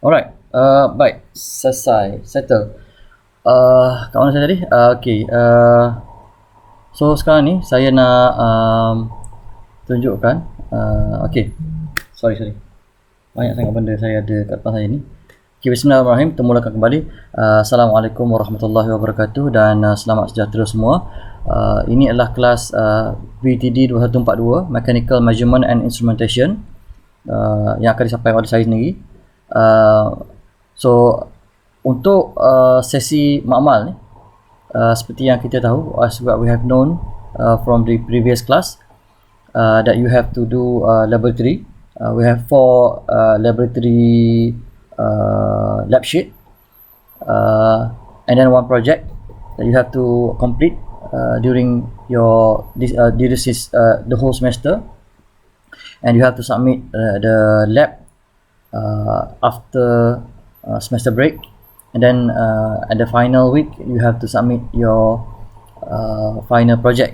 Alright, baik, selesai, settle. Kat mana saya tadi? Okay, so sekarang ni saya nak tunjukkan. Okay, sorry. Banyak sangat benda saya ada kat depan saya ni. Okay, bismillahirrahmanirrahim. Kita mulakan kembali. Assalamualaikum warahmatullahi wabarakatuh dan selamat sejahtera semua. Ini adalah kelas BTD 2142 Mechanical Measurement and Instrumentation yang akan disampaikan oleh saya sendiri. So untuk sesi makmal ni, seperti yang kita tahu, as what we have known from the previous class, that you have to do laboratory. We have 4 laboratory lab sheet, and then 1 project that you have to complete during your the whole semester, and you have to submit the lab after semester break, and then at the final week you have to submit your final project.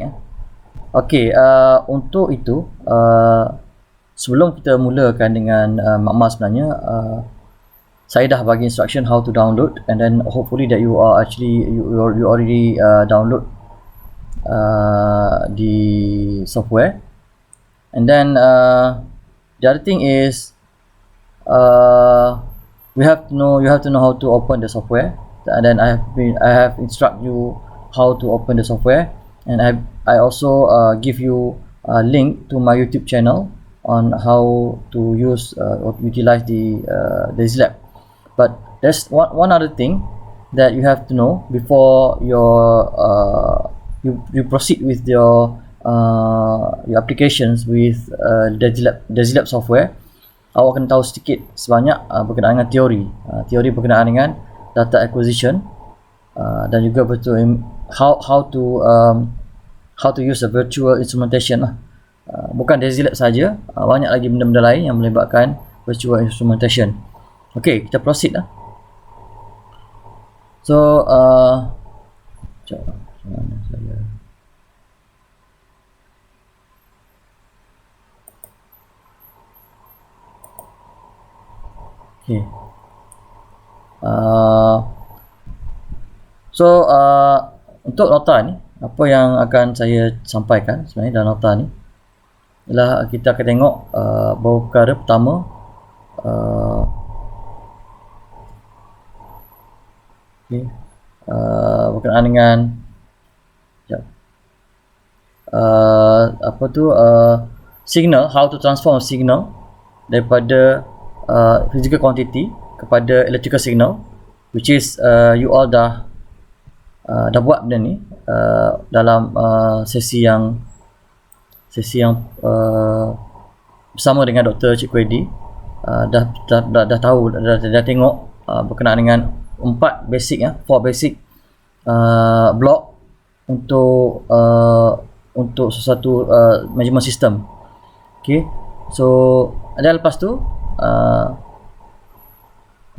Okay, untuk itu sebelum kita mulakan dengan makmal sebenarnya, saya dah bagi instruction how to download, and then hopefully that you are actually you already download the software. And then the other thing is you have to know how to open the software, and then I have instruct you how to open the software, and I also give you a link to my YouTube channel on how to use or utilize the Zlab. But there's one other thing that you have to know before you proceed with your applications with the Zlab software. Awak kena tahu sedikit sebanyak berkenaan dengan teori berkenaan dengan data acquisition, dan juga betul how to use a virtual instrumentation lah. Bukan Zlab saja, banyak lagi benda-benda lain yang melibatkan virtual instrumentation. Okay, kita proceed lah. So mana saya okay. Untuk nota ni, apa yang akan saya sampaikan sebenarnya dalam nota ni ialah kita akan tengok beberapa perkara. Pertama, berkenaan dengan signal, how to transform signal daripada physical quantity kepada electrical signal, which is you all dah buat benda ni dalam sesi yang bersama dengan Dr. Cikgu Edi. Dah tahu, dah tengok berkenaan dengan 4 basic 4 basic block untuk sesuatu measurement system. Okay, so dan lepas tu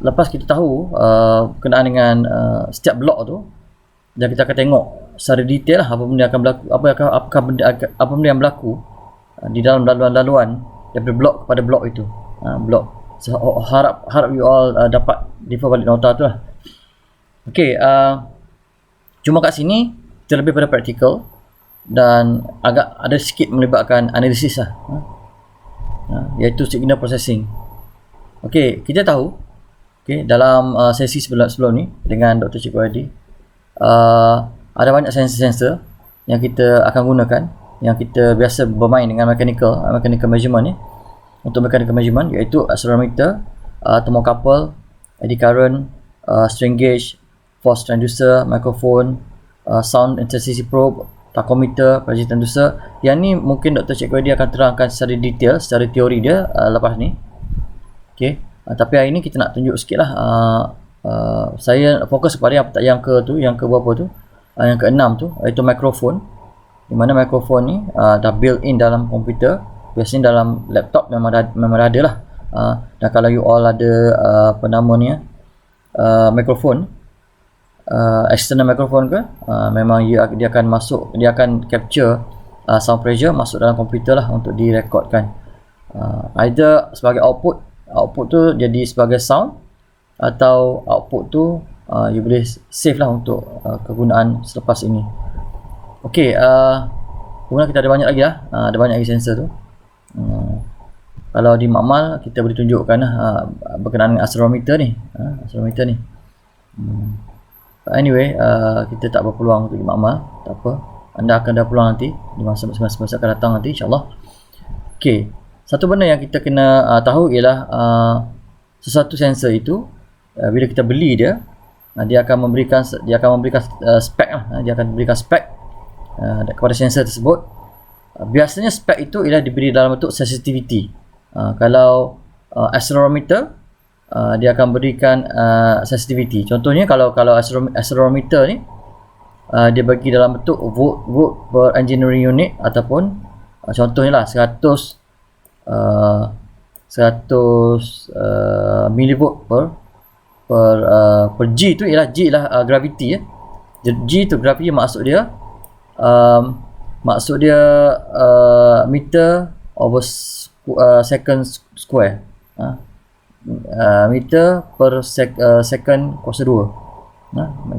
lepas kita tahu berkenaan dengan setiap blok tu, dan kita akan tengok secara detail apa benda akan berlaku, apa benda yang berlaku di dalam laluan daripada blok kepada blok itu. Blok. So, harap you all dapat refer balik nota tu lah. Okay, cuma kat sini kita lebih pada praktikal dan agak ada sikit melibatkan analisis lah, iaitu signal processing. Okay, kita tahu dalam sesi sebelum ni dengan Dr. Cikgu Adi, ada banyak sensor yang kita akan gunakan, yang kita biasa bermain dengan mechanical measurement ni. Untuk mechanical measurement iaitu accelerometer, thermocouple, eddy current, strain gauge, force transducer, microphone, sound intensity probe, tachometer, pressure transducer. Yang ni mungkin Dr. Cikgu Edi akan terangkan secara detail, secara teori dia lepas ni. Okay, tapi hari ni kita nak tunjuk sikit lah. Saya fokus kepada yang ke berapa tu, yang ke-6 tu, iaitu microphone. Di mana microphone ni dah built in dalam komputer. Biasanya dalam laptop memang ada lah. Dan kalau you all ada microphone, external microphone ke, memang dia akan capture sound pressure masuk dalam komputer lah untuk direkodkan. Either sebagai output tu jadi sebagai sound, atau output tu you boleh save lah untuk kegunaan selepas ini. Okey, kemudian kita ada banyak lagi lah, ada banyak lagi sensor tu. Kalau di makmal kita boleh tunjukkan berkenaan dengan accelerometer ni, anyway, kita tak berpeluang untuk di makmal, tak apa, anda akan ada peluang nanti di masa akan datang nanti, insyaAllah. Okey, satu benda yang kita kena tahu ialah sesuatu sensor itu bila kita beli dia, dia akan memberikan spek lah, dia akan memberikan spek kepada sensor tersebut. Biasanya spek itu ialah diberi dalam bentuk sensitivity. Kalau accelerometer, dia akan berikan sensitivity. Contohnya kalau accelerometer ni dia bagi dalam bentuk volt per engineering unit, ataupun contohnya lah 100 millivolt per G tu ialah G ialah gravity ya. G tu gravity maksud dia meter over second square, meter per second kuasa 2,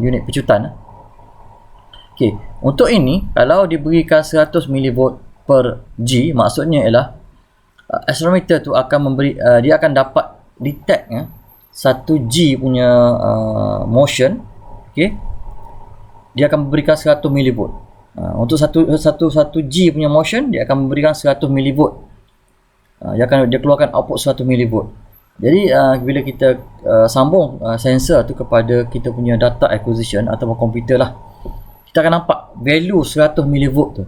unit pecutan. Okey, untuk ini kalau diberikan 100 millivolt per G, maksudnya ialah accelerometer tu akan memberi dia akan dapat detect 1 G punya motion. Okey, dia akan memberikan 100 millivolt. Untuk satu G punya motion, dia akan memberikan 100 millivolt. Dia keluarkan output 100 millivolt. Jadi bila kita sambung sensor tu kepada kita punya data acquisition ataupun komputer lah, kita akan nampak value 100 millivolt tu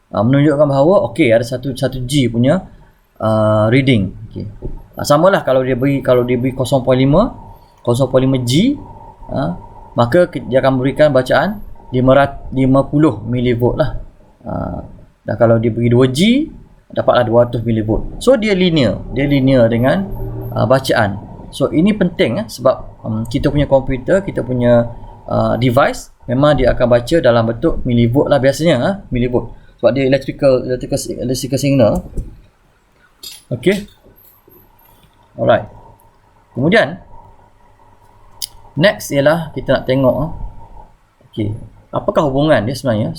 menunjukkan bahawa okey, ada 1 G punya reading. Okey, samalah kalau dia beri 0.5 G, maka dia akan memberikan bacaan 50 millivolt lah. Dan kalau dia beri 2 G, dapatlah 200 millivolt. So dia linear dengan bacaan. So ini penting sebab kita punya komputer, kita punya device memang dia akan baca dalam bentuk millivolt lah biasanya, millivolt. Sebab dia electrical signal. Okey. Alright. Kemudian next ialah kita nak tengok okey, apakah hubungan dia sebenarnya?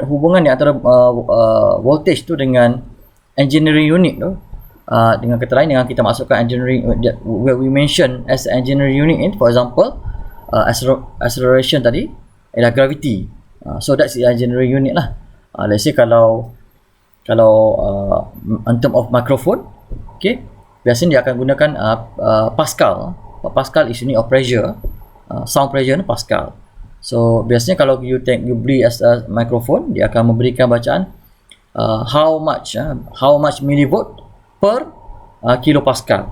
Hubungan di antara voltage tu dengan engineering unit tu. Dengan kata lain, dengan kita masukkan engineering, where we mention as engineering unit in, for example, acceleration tadi ialah gravity. So that's the engineering unit lah. Let's say kalau in term of microphone, okay, biasanya dia akan gunakan Pascal. Pascal is unit of pressure, sound pressure ni Pascal. So biasanya kalau you beli as a microphone, dia akan memberikan bacaan how much millivolt per kilopascal.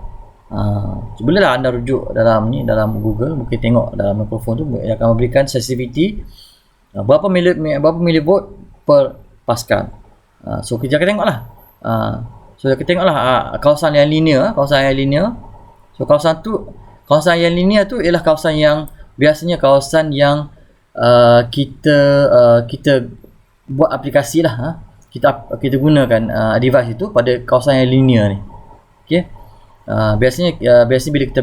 Bolehlah anda rujuk dalam Google, mungkin tengok dalam mikrofon tu, dia akan memberikan sensitivity berapa millivolt per pascal. So kita akan tengoklah. Kawasan yang linear. So kawasan yang linear tu ialah kawasan yang biasanya kawasan yang kita buat aplikasi lah, kita gunakan device itu pada kawasan yang linear ni. Okey. Biasanya bila kita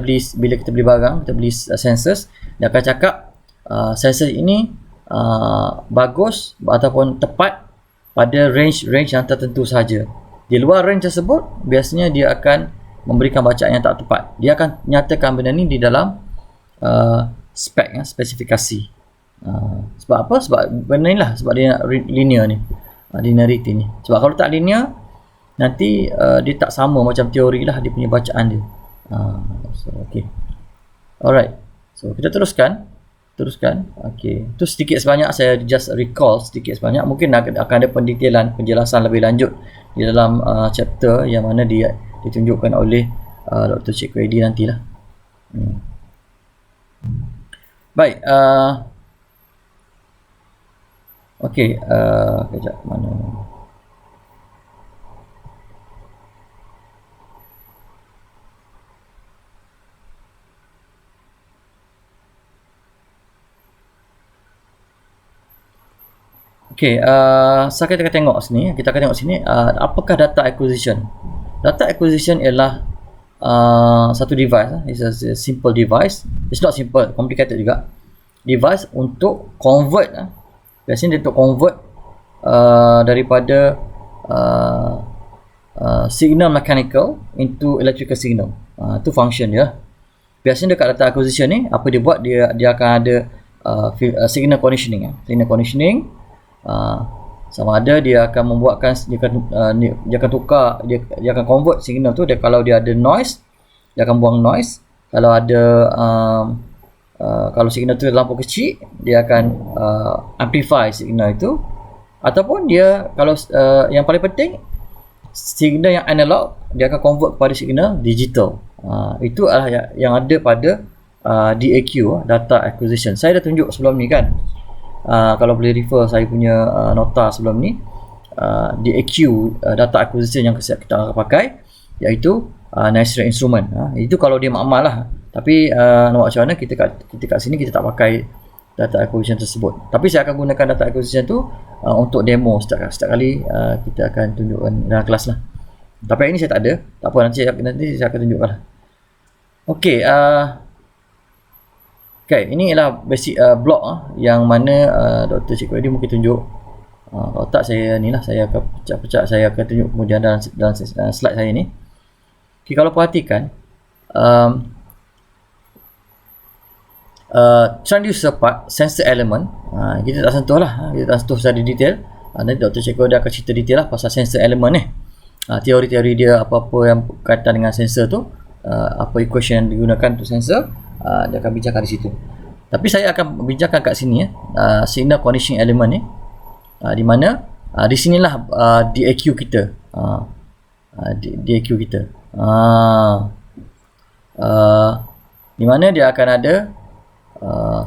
beli barang, kita beli sensors, dia akan cakap sensor ini bagus ataupun tepat pada range yang tertentu sahaja. Di luar range tersebut, biasanya dia akan memberikan bacaan yang tak tepat. Dia akan nyatakan benda ni di dalam spesifikasi. Sebab apa? Sebab benda ni lah, sebab dia linear ni, linearity ni. Sebab kalau tak linear, nanti dia tak sama macam teori lah, dia punya bacaan dia. So okay, alright, so kita teruskan. Okay, itu sedikit sebanyak saya just recall sedikit sebanyak. Mungkin akan ada penjelasan lebih lanjut di dalam chapter yang mana dia ditunjukkan oleh Dr. Cikgu Edi nantilah. Baik, okey, kejap mana. Okey, sekarang kita akan tengok sini. Apakah data acquisition? Data acquisition ialah satu device, it's a simple device. It's not simple, complicated juga. Device untuk convert, biasanya dia untuk convert daripada signal mechanical into electrical signal. Itu function dia. Biasanya dekat data acquisition ni, apa dia buat, dia akan ada signal conditioning. Signal conditioning, sama ada dia akan membuatkan, dia akan tukar, dia akan convert signal tu. Kalau dia ada noise, dia akan buang noise. Kalau ada kalau signal tu terlampau kecil, dia akan amplify signal itu. Ataupun dia, kalau yang paling penting, signal yang analog dia akan convert kepada signal digital. Itu adalah yang ada pada DAQ, data acquisition. Saya dah tunjuk sebelum ni kan, kalau boleh refer saya punya nota sebelum ni, DAQ, data acquisition yang kita akan pakai, iaitu natural instrument. Itu kalau dia makmal lah. Tapi nak buat macam mana, kita kat sini kita tak pakai data acquisition tersebut. Tapi saya akan gunakan data acquisition tu untuk demo setiap kali kita akan tunjukkan dalam kelas lah. Tapi hari ni saya tak ada. Tak apa, nanti saya akan tunjukkan lah. Okey, okay, ini ialah basic blok yang mana Dr. Cikgu Edi mungkin tunjuk. Kalau tak, saya ni lah, saya akan pecah-pecah, saya akan tunjuk kemudian dalam slide saya ni. Okay, kalau perhatikan, transducer part, sensor element, kita tak sentuh lah, kita tak sentuh secara detail. Nanti Dr. Cikgu dia akan cerita detail lah pasal sensor element ni, teori-teori dia, apa-apa yang berkaitan dengan sensor tu, apa equation yang digunakan untuk sensor, dia akan bincangkan di situ. Tapi saya akan bincangkan kat sini signal conditioning element ni, di mana di sinilah DAQ kita, DAQ kita, di mana dia akan ada,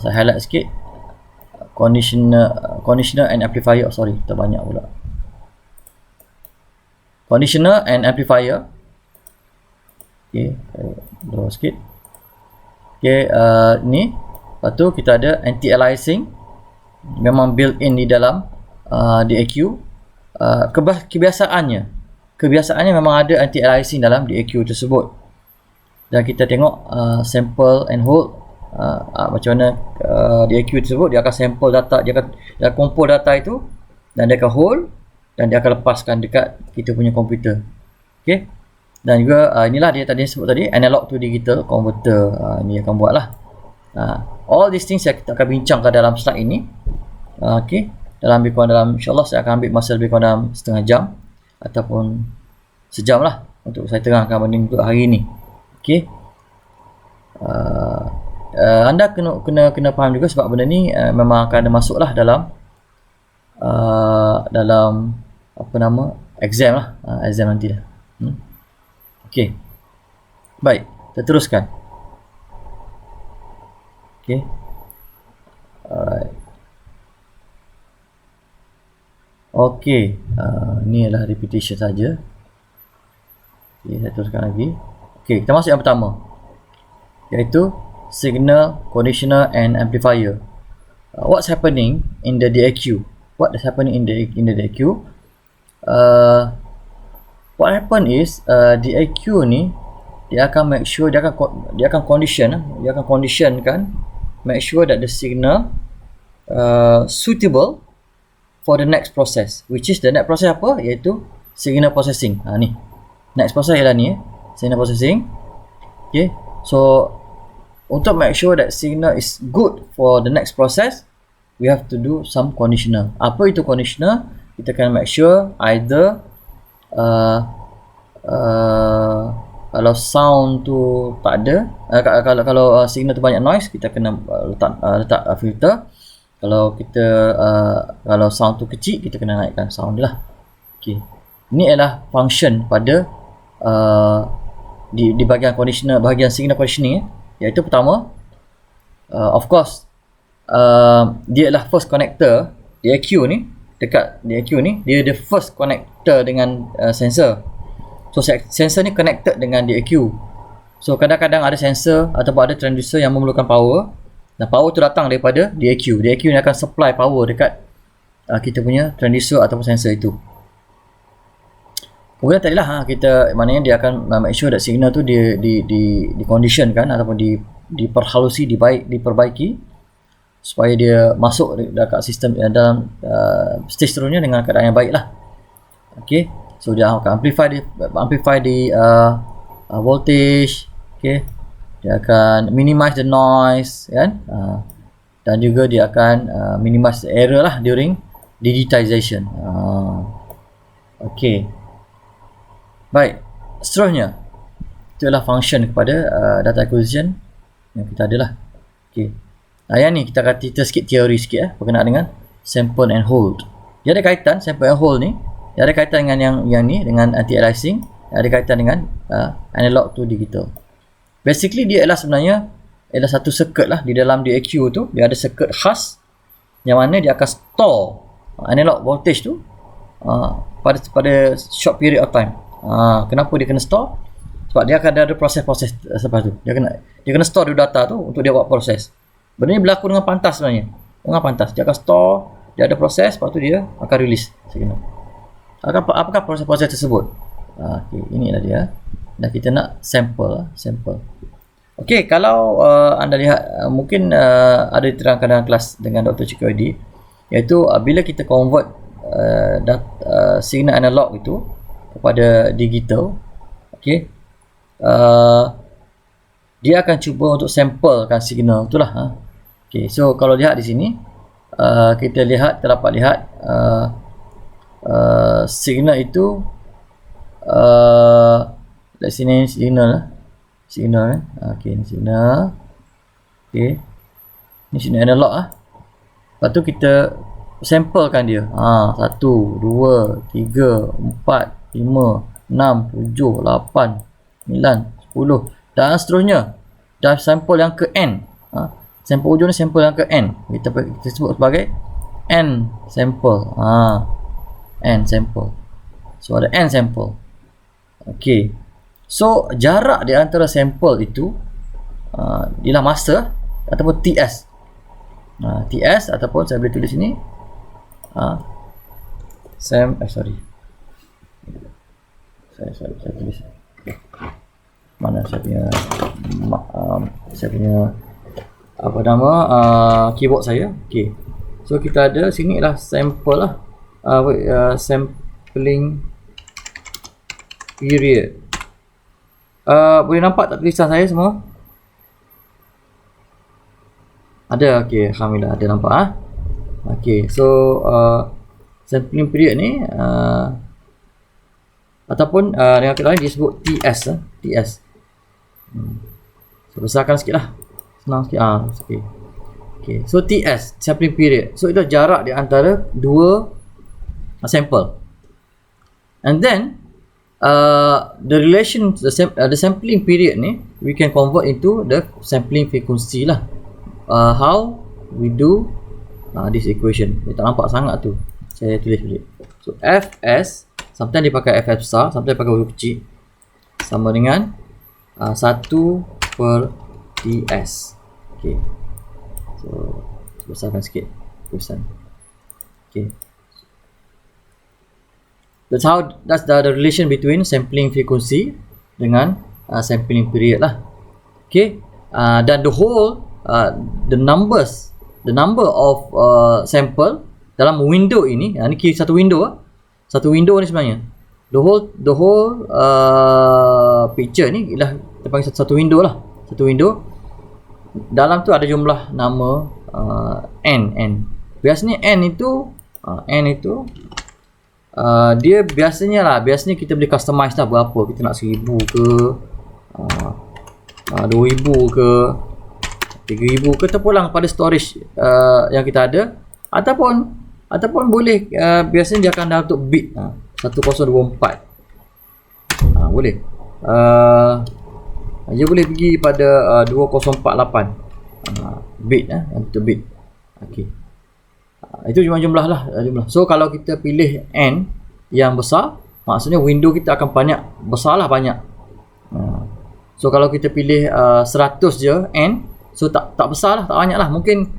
saya highlight sikit, conditioner and amplifier. Sorry, terbanyak pula. Conditioner and amplifier. Okay, draw sikit. Okay, ni. Lepas tu kita ada anti-aliasing, memang built in di dalam DAQ. Kebiasaannya memang ada anti-aliasing dalam DAQ tersebut. Dan kita tengok sample and hold, macam mana DAQ tersebut, dia akan sample data, dia akan kumpul data itu, dan dia akan hold, dan dia akan lepaskan dekat kita punya komputer. Okay. Dan juga inilah dia tadi sebut tadi, analog to digital converter. Ini akan buat lah. All these things kita akan bincangkan dalam slide ini. Okay. Lebih kurang dalam, insyaAllah saya akan ambil masa lebih kurang dalam setengah jam ataupun sejam lah untuk saya terangkan benda untuk hari ini. Okay. Anda kena faham juga, sebab benda ni memang akan masuk lah dalam apa nama, exam lah, exam nanti dah. Okey, baik, kita teruskan. Okey, alright. Okey, ni adalah repetition saja. Okey, saya teruskan lagi. Okey, kita masuk yang pertama, iaitu signal, conditioner and amplifier. What's happening in the DAQ? What is happening in the DAQ? What happen is DAQ ni, dia akan make sure, dia akan conditionkan, make sure that the signal suitable for the next process, which is the next process apa? Iaitu signal processing. Ni next process ialah ni, signal processing. Okay, so untuk make sure that signal is good for the next process, we have to do some conditioner. Apa itu conditioner? Kita akan make sure either kalau sound tu tak ada, kalau signal tu banyak noise, kita kena letak filter. Kalau kalau sound tu kecil, kita kena naikkan sound dia lah. Okay. Ini adalah function pada di bahagian conditioner, bahagian signal conditioning, iaitu pertama, of course, dia adalah first connector. DAQ ni, dekat DAQ ni, dia the first connector dengan sensor. So sensor ni connected dengan DAQ. So kadang-kadang ada sensor ataupun ada transducer yang memerlukan power, dan power tu datang daripada DAQ. DAQ ni akan supply power dekat kita punya transducer ataupun sensor itu. Kemudian tadilah kita maknanya dia akan make sure that signal tu di condition kan ataupun diperhalusi, diperbaiki supaya dia masuk dekat sistem dalam stage seterusnya dengan keadaan yang baik lah. Okay, so dia akan amplify di voltage. Okay, dia akan minimize the noise kan, dan juga dia akan minimize the error lah during digitization. Okay, baik, seterusnya itulah function kepada data acquisition yang kita ada lah. Okay, yang ni kita sikit teori sikit berkenaan dengan sample and hold. Dia ada kaitan, sample and hold ni dia ada kaitan dengan yang ni, dengan anti-aliasing, ada kaitan dengan analog to digital. Basically dia sebenarnya adalah satu circuit lah. Di dalam DAQ tu dia ada circuit khas yang mana dia akan store analog voltage tu pada short period of time. Kenapa dia kena store? Sebab dia akan ada proses-proses selepas tu. Dia kena store dulu data tu untuk dia buat proses. Benda ni berlaku dengan pantas sebenarnya. Dengan pantas dia akan store, dia ada proses, lepas tu dia akan release signal. Apakah proses-proses tersebut? Okay, inilah dia. Dan kita nak sample. Okey, kalau anda lihat mungkin ada diterangkan dalam kelas dengan Dr. Chikwadi, iaitu bila kita convert signal analog itu kepada digital, okey, dia akan cuba untuk samplekan signal itulah. Okey, so kalau lihat di sini kita dapat lihat signal itu dari sini signal kan. Okey, ni signal. Okey, ni signal analog lepas tu kita samplekan dia. 1, 2, 3, 4, 5, 6, 7, 8, 9, 10 dan seterusnya. Dan sampel yang ke N. Sampel ujung ni sampel yang ke N. Kita sebut sebagai N sampel. N sampel. So ada N sampel. Okey. So jarak di antara sampel itu ialah masa ataupun TS. TS ataupun saya boleh tulis sini saya tulis mana saya punya apa nama keyboard saya. Okey, so kita ada sini lah sampel lah, sampling period. Boleh nampak tak tulisan saya semua? Ada. Okey, alhamdulillah ada nampak. Okey, so sampling period ni ataupun dengan kata lain disebut TS. TS. So besarkan sikit lah, senang sikit. Okay. So TS, sampling period. So itu jarak di antara dua sampel. And then the sampling period ni we can convert into the sampling frequency lah. How we do this equation. Dia tak nampak sangat tu, saya tulis balik. So Fs, sometimes dia pakai Fs besar, sometimes dia pakai huruf kecil, sama dengan 1 per TS. Okay, so besarkan sikit tulisan. Okay, that's the relation between sampling frequency dengan sampling period lah. Okay, dan the number of sample dalam window ini, ni kira satu window ni sebenarnya the whole picture ni ialah kita panggil satu window lah. Satu window dalam tu ada jumlah nama n. Biasanya n itu dia biasanya kita boleh customize lah berapa kita nak, 1000 ke 2000 ke 3000 ke, terpulang pada storage yang kita ada, ataupun boleh biasanya dia akan dalam bentuk bit 1024. Boleh dia boleh pergi pada 2048 bit untuk bit. Okey, itu jumlah lah jumlah. So kalau kita pilih n yang besar, maksudnya window kita akan banyak. So kalau kita pilih 100 je n, so tak besar lah, tak banyak lah, mungkin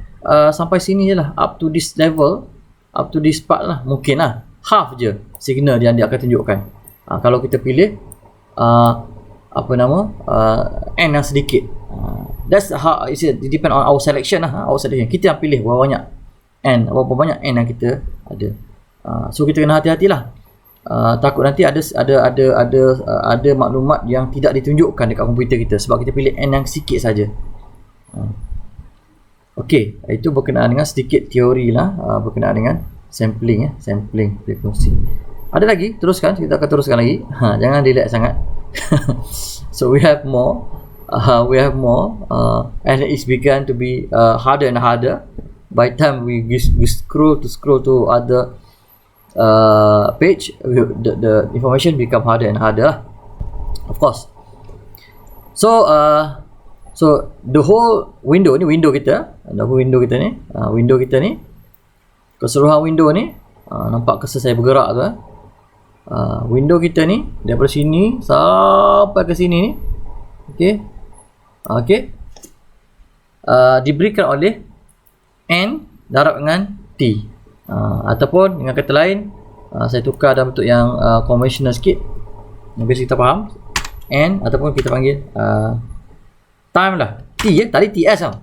sampai sini je lah, up to this level, up to this part lah, mungkin lah half je signal yang dia akan tunjukkan. Kalau kita pilih n yang sedikit, that's how it depend on our selection lah. Our selection, kita yang pilih berapa banyak berapa banyak n yang kita ada. So kita kena hati-hatilah. Takut nanti ada maklumat yang tidak ditunjukkan dekat komputer kita sebab kita pilih n yang sikit saja. Okey, itu berkenaan dengan sedikit teori lah, berkenaan dengan sampling frekuensi. Ada lagi? Teruskan, kita akan teruskan lagi. Jangan relax sangat. So we have more, and it's began to be harder and harder. By time we scroll to other page, the information become harder and harder, of course. So the whole window kita ni, keseluruhan window ni, nampak cursor saya bergerak tu. Window kita ni daripada sini sampai ke sini ni, okey, diberikan oleh n darab dengan t, ataupun dengan kata lain, saya tukar dalam bentuk yang conventional sikit yang biasa kita faham, n ataupun kita panggil time lah, t tadi ts tau,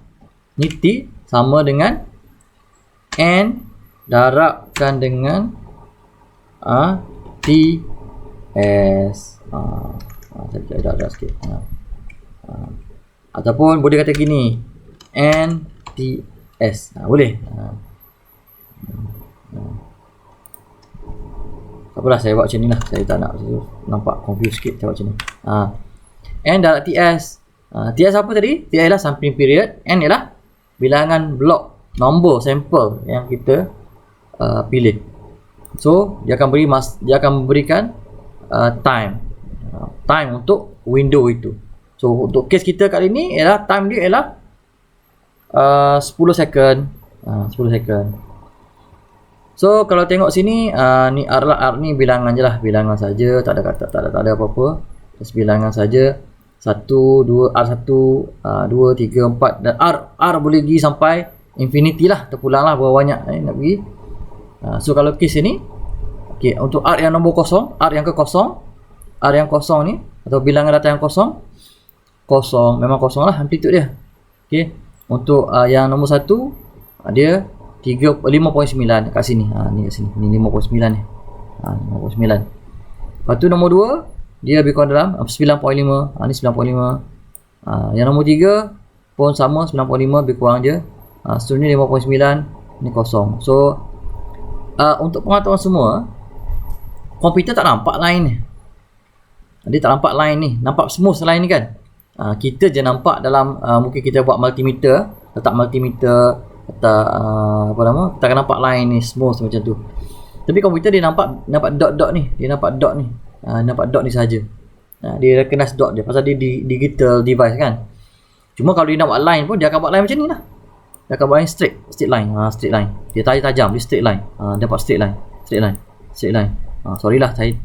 ni t sama dengan n darabkan dengan ts. Saya darab sikit, ataupun boleh kata gini, n ts, boleh. Tak apalah, saya buat macam ni lah, saya tak nak nampak confused sikit, saya buat macam ni. N darab ts. Ts apa tadi? T ialah sampling period, n ialah bilangan blok nombor sampel yang kita pilih. So dia akan memberikan time untuk window itu. So untuk case kita kali ni ialah time dia ialah 10 second. 10 second. So kalau tengok sini, ni R lah, R ni bilangan je lah, bilangan saja, tak ada apa-apa. Terus bilangan saja. 1, 2, R1, 2, 3, 4, dan R boleh pergi sampai infinity lah, terpulang lah berapa banyak nak pergi. So kalau case ni, okay, untuk R yang nombor kosong, R yang kosong ni, atau bilangan data yang kosong, memang kosong lah amplitude dia. Okay. Untuk yang nombor 1, dia 5.9 kat sini. Ni kat sini, ni 5.9 ni. 5.9. Lepas tu nombor 2, dia lebih kurang dalam 9.5. Ni 9.5. Yang nombor 3 pun sama, 9.5, lebih kurang je. Seterusnya 5.9, ni kosong. So untuk pengetahuan semua, komputer tak nampak line ni. Dia tak nampak line ni, nampak smooth line ni kan. Kita je nampak dalam mungkin kita buat multimeter, letak multimeter, letak kita akan nampak line ni smooth macam tu. Tapi komputer dia nampak dot ni, nampak dot ni saja. Dia recognize dot je pasal dia digital device kan. Cuma kalau dia nak buat line pun dia akan buat line macam ni lah. Dia akan buat line straight line. Straight line. Dia tajam, dia straight line. Dapat straight line. Sorry lah, saya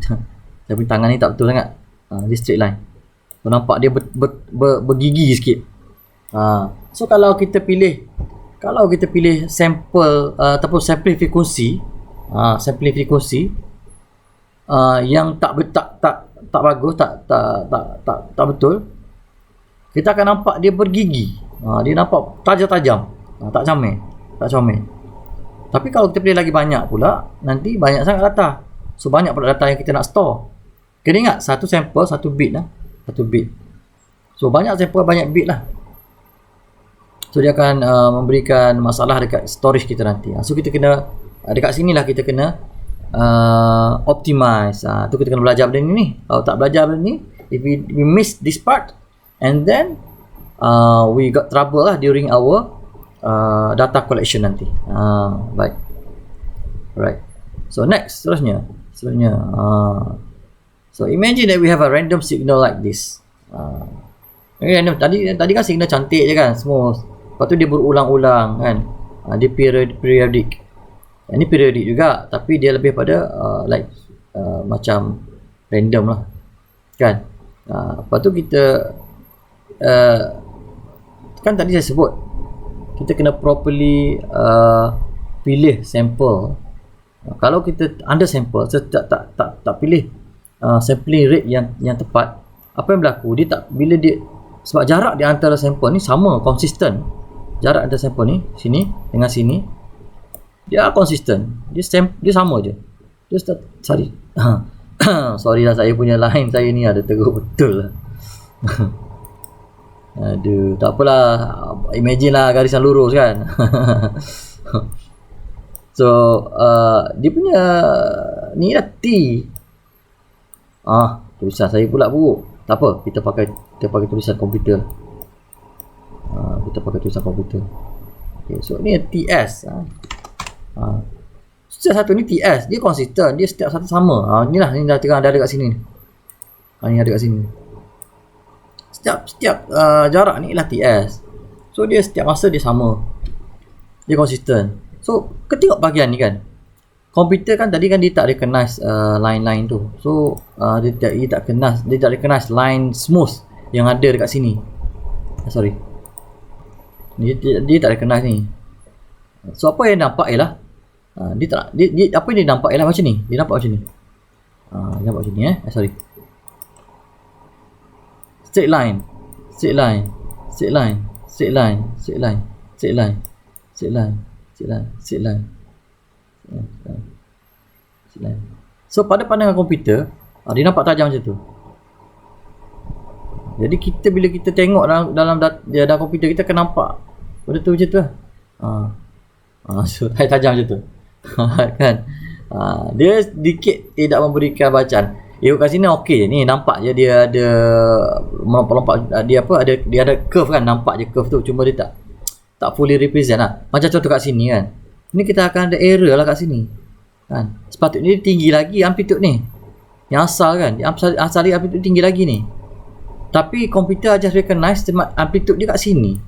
punya tangan ni tak betul sangat. Dia straight line. So, nampak dia bergigi sikit. So kalau kita pilih sampel ataupun sampling frekuensi, yang tak bagus, tak betul, kita akan nampak dia bergigi. Dia nampak tajam, tak comel. Tapi kalau kita pilih lagi banyak pula, nanti banyak sangat data. So banyak pula data yang kita nak store. Kena ingat, satu sampel satu bit lah. Satu bit. So banyak sampel banyak bit lah. So dia akan memberikan masalah dekat storage kita nanti. So kita kena dekat sini lah kita kena optimize. Tu kita kena belajar benda ni. Kalau tak belajar benda ni, if we miss this part, and then we got trouble lah during our data collection nanti. Baik. Alright. So next, seterusnya. So imagine that we have a random signal like this. Random. Tadi kan signal cantik je kan, smooth. Lepas tu dia berulang-ulang kan. Dia periodic. Ini periodic juga, tapi dia lebih pada macam random lah kan. Lepas tu kita kan tadi saya sebut kita kena properly pilih sampel. Kalau kita under sample, tak pilih sampling rate yang tepat, apa yang berlaku, dia tak, bila dia, sebab jarak di antara sampel ni sama, konsisten, jarak antara sampel ni sini dengan sini dia konsisten, dia sama je, dia sorry sorry lah, saya punya line saya ni ada teruk betul lah. Aduh, tak apalah, imagine lah garisan lurus kan. So dia punya ni lah T. Tulisan saya pula buruk. Tak apa, kita pakai tulisan komputer. Kita pakai tulisan komputer. Okay, so ni TS. Satu ni TS, dia konsisten, dia setiap satu sama. Inilah, ni dah terang, ada kat sini. Ni ada kat sini. Setiap jarak ni ialah TS. So dia setiap masa dia sama. Dia konsisten. So ketika bahagian ni kan, komputer kan tadi kan dia tak recognize line-line tu. So dia tak recognize line smooth yang ada dekat sini. Sorry. Dia tak recognize ni. So apa yang nampak ialah dia apa yang dia nampak ialah macam ni. Dia nampak macam ni. Dia nampak macam ni sorry. Straight line. So pada pandangan komputer, dia nampak tajam macam tu. Jadi bila kita tengok dalam komputer, kita akan nampak benda tu macam tu lah. So tajam macam tu. Kan? Dia sedikit tidak memberikan bacaan. Kat sini okey, ni nampak je dia ada melompat, dia ada curve kan, nampak je curve tu, cuma dia tak fully represent lah. Macam contoh kat sini kan, ni kita akan ada error lah kat sini kan. Sepatutnya dia tinggi lagi amplitude ni, yang asal kan, asal dia amplitude tinggi lagi ni, tapi komputer just recognize amplitude dia kat sini.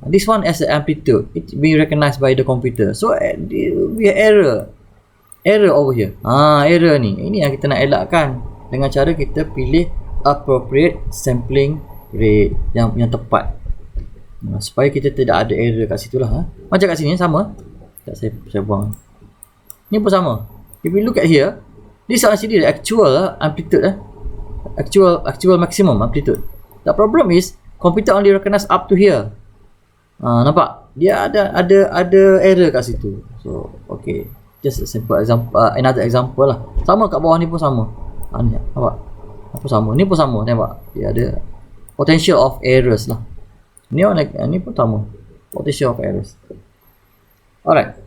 This one as an amplitude, it being recognized by the computer. So we have error over here. Error ni, ini yang kita nak elakkan dengan cara kita pilih appropriate sampling rate yang tepat, supaya kita tidak ada error kat situ lah. Macam kat sini sama. Saya buang. Ni pun sama. If you look at here, this is actually the actual amplitude, actual maximum amplitude. The problem is computer only recognize up to here. Nampak? Dia ada error kat situ. So okay, just a simple example, another example lah. Sama kat bawah ni pun sama. Ni nampak? Apa sama? Ni pun sama, nampak? Dia ada potential of errors lah. Ni pun sama, potential of errors. Alright.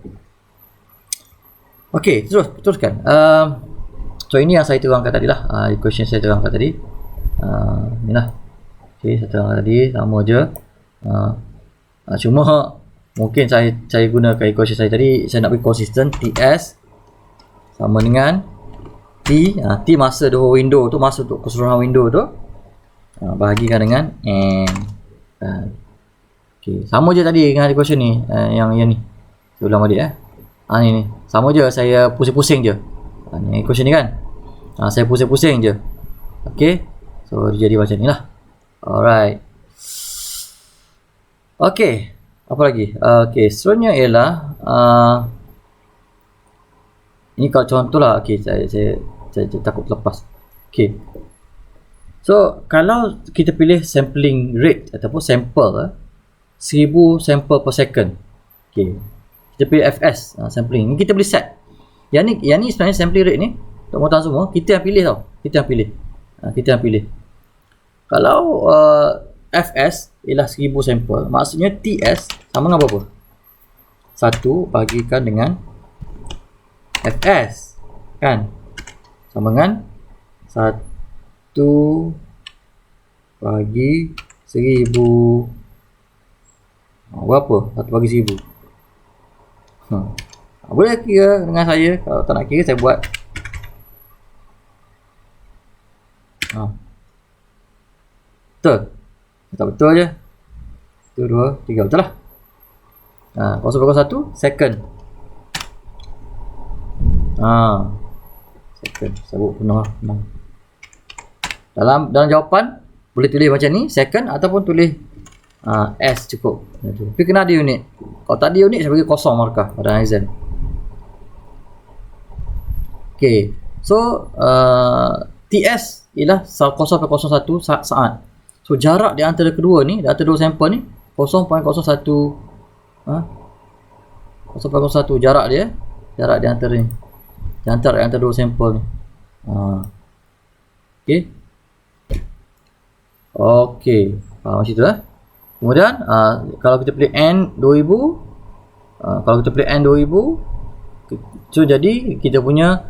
Okay, teruskan. So ini yang saya terangkan tadi lah. Equation saya terangkan tadi. Ni lah. Okay, saya terangkan tadi, sama je. Cuma mungkin saya gunakan equation saya tadi, saya nak beri konsisten. TS sama dengan T. T masa the whole window tu, masa untuk keseluruhan window tu, bahagikan dengan N. Okay, sama je tadi dengan equation ni. Yang ni saya ulang balik ni sama je, saya pusing-pusing je. Ni equation ni kan, saya pusing-pusing je. Okay, so dia jadi macam ni lah. Alright. Okay, apa lagi? Okay, seterusnya ialah ini kalau contoh lah. Okay, saya takut lepas. Okay, so kalau kita pilih sampling rate ataupun sample 1000 sampel per second. Okay, kita pilih FS sampling ni, kita boleh set. Yang ni sebenarnya sampling rate ni untuk muatan semua kita yang pilih tau. Kita yang pilih. Kalau FS ialah 1000 sampel, maksudnya TS sama dengan berapa? 1 bagikan dengan FS kan, sama dengan 1 bagi 1000. Berapa 1 bagi 1000? Boleh kira dengan saya. Kalau tak nak kira, saya buat betul. Tak betul je. 1, 2, 3, betul lah. 0.1 second. Second. Sebut penuh lah. Dalam jawapan boleh tulis macam ni, second, ataupun tulis S cukup. Tapi kena ada unit. Kalau tak ada unit, saya bagi kosong markah pada exam. Okay, So TS ialah 0.01 saat. So jarak di antara kedua ni, di antara dua sampel ni 0.01 0.01 jarak dia, jarak di antara ni, di antara dua sampel ni. Okey. Okey, macam tu lah. Kemudian kalau kita pilih N 2000, kalau kita pilih N 2000, so jadi kita punya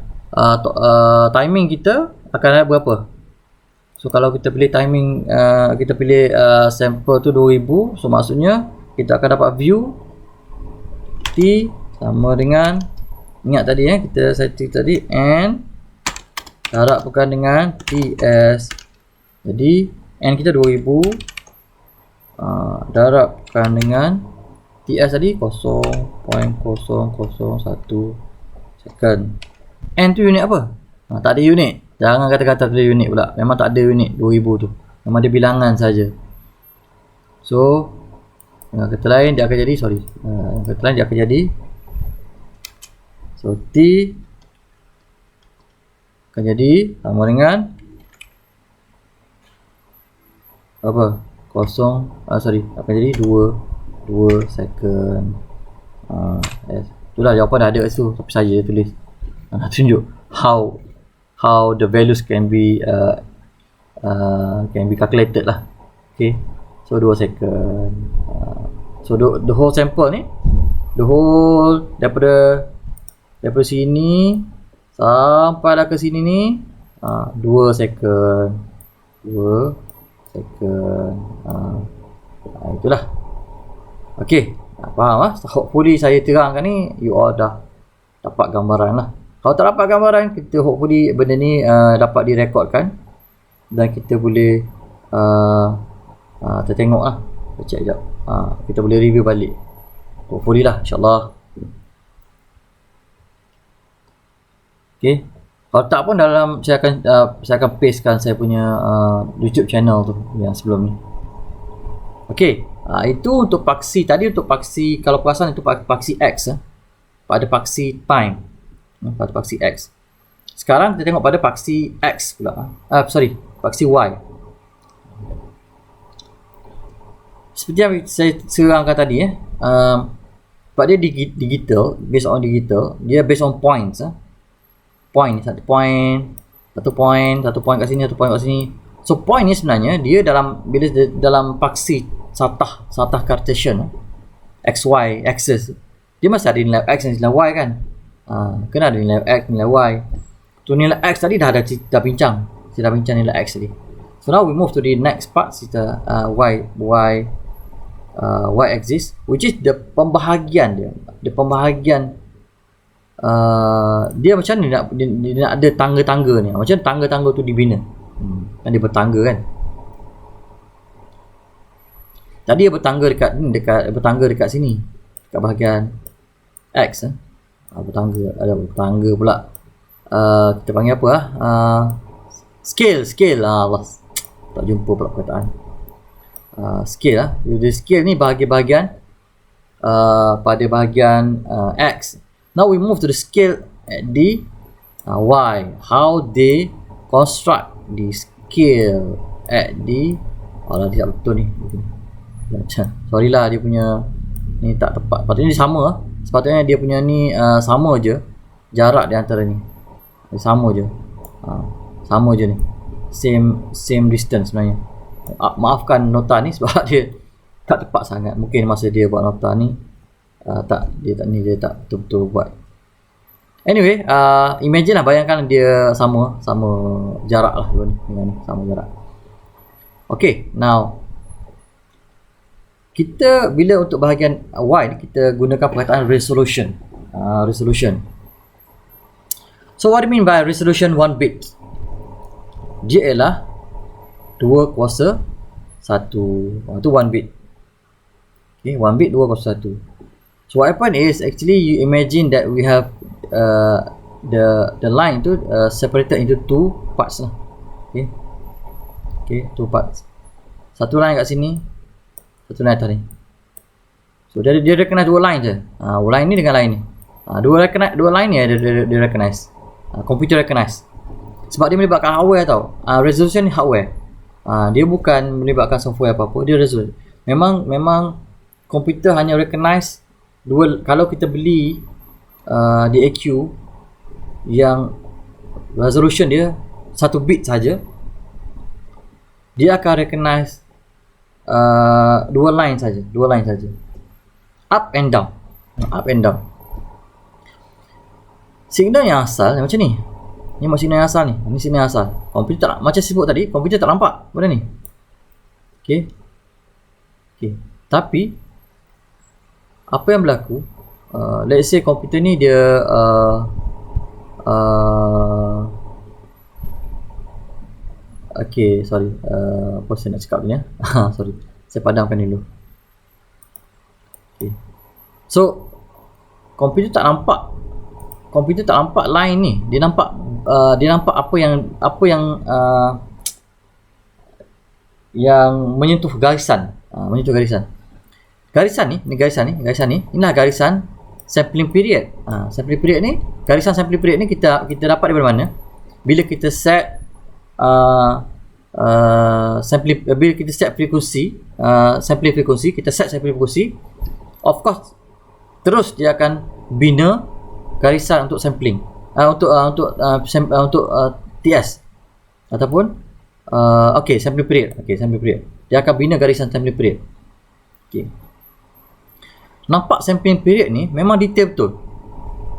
timing kita akan ada berapa? So kalau kita pilih timing, kita pilih sampel tu 2000, so maksudnya kita akan dapat view T sama dengan, ingat tadi kita setting tadi N darabkan dengan TS. Jadi N kita 2000 darabkan dengan TS tadi 0.001 second. N tu unit apa? Tak ada unit. Jangan kata-kata ada unit pula. Memang tak ada unit 2000 tu. Memang dia bilangan saja. So dengan kata lain dia akan jadi, so T akan jadi sama dengan apa? Akan jadi 2 second. Itulah jawapan dah ada kat situ, tapi saya tulis tunjuk how the values can be calculated lah. Okay, so 2 second. So the whole sample ni, the whole daripada sini sampai dah ke sini ni 2 second. Itulah. Okay, faham lah? Hopefully saya terangkan ni, you all dah dapat gambaran lah. Kalau tak dapat gambaran, kita hopefully benda ni dapat direkodkan dan kita boleh tertengok lah. Check sekejap. Kita boleh review balik. Hopefully lah, insyaAllah. Okay. Kalau tak pun dalam saya akan pastekan saya punya YouTube channel tu yang sebelum ni. Okay. Itu untuk paksi. Tadi untuk paksi, kalau perasan itu paksi X. Pada paksi time. Pada paksi X. Sekarang kita tengok pada paksi X pula. Paksi Y. Seperti yang saya serangkan tadi sebab dia digital, based on digital, dia based on points. Point, satu point kat sini, satu point kat sini. So point ni sebenarnya dia dalam paksi satah Cartesian XY axis, dia masih ada nilai X dan nilai Y kan. Kena ada nilai X, nilai Y. Tu nilai X tadi dah bincang. Kita dah bincang nilai X tadi. So now we move to the next part, kita Y axis, which is the pembahagian dia. The pembahagian dia macam ni dia nak ada tangga-tangga ni. Macam tangga-tangga tu dibina. Kan dia bertangga kan. Tadi dia bertangga dekat sini. Dekat bahagian X bertangga pula. Kita panggil apa scale Allah. Tak jumpa pula perkataan. Scale lah. Jadi scale ni bahagian pada bahagian X. Now we move to the scale at the Y. How they construct the scale at the dia tak betul ni. Sorry lah, dia punya ni tak tepat. Sepatutnya dia sama. Sepatutnya dia punya ni sama je jarak di antara ni. Sama je. Sama je ni. Same distance sebenarnya. Maafkan nota ni sebab dia tak tepat sangat. Mungkin masa dia buat nota ni dia tak betul-betul buat. Anyway, imagine lah, bayangkan dia sama jarak lah dengan ni, sama jarak. Okay, now kita bila untuk bahagian Y ni kita gunakan perkataan resolution. So what do you mean by resolution 1 bit? Dia ialah 2/1. Itu 1 bit. Okay, 1 bit 2/1. So what happen is, actually you imagine that we have the line tu separated into 2 parts lah. Okay, 2 parts. Satu line kat sini, satu line atas ni. So dia recognize 2 line je. Line ni dengan line ni. Dua line ni dia recognize. Computer recognize. Sebab dia melibatkan hardware tau. Resolution ni hardware. Dia bukan melibatkan software apa-apa, dia resolution. Memang komputer hanya recognize dua. Kalau kita beli DAQ yang resolution dia 1 bit saja, dia akan recognize dua line saja, up and down. Signal yang asal macam ni. Ni signal yang asal ni. Ni signal yang asal. Komputer tak, macam sebut tadi, komputer tak nampak benda ni. Okey. Tapi apa yang berlaku, let's say komputer ni dia okay, sorry, apa saya nak cakap ni ya. Sorry, saya padamkan dulu. Okay. So komputer tak nampak line ni. Dia nampak apa yang menyentuh garisan. Garisan ni. Inilah garisan sampling period. Sampling period ni, garisan sampling period ni kita dapat daripada mana? Bila kita set bila kita set frekuensi, sampling frekuensi, kita set sampling frekuensi, of course terus dia akan bina garisan untuk sampling, untuk TS ataupun sampling period. Sampling period. Dia akan bina garisan sampling period. Nampak sampling period ni memang detail betul.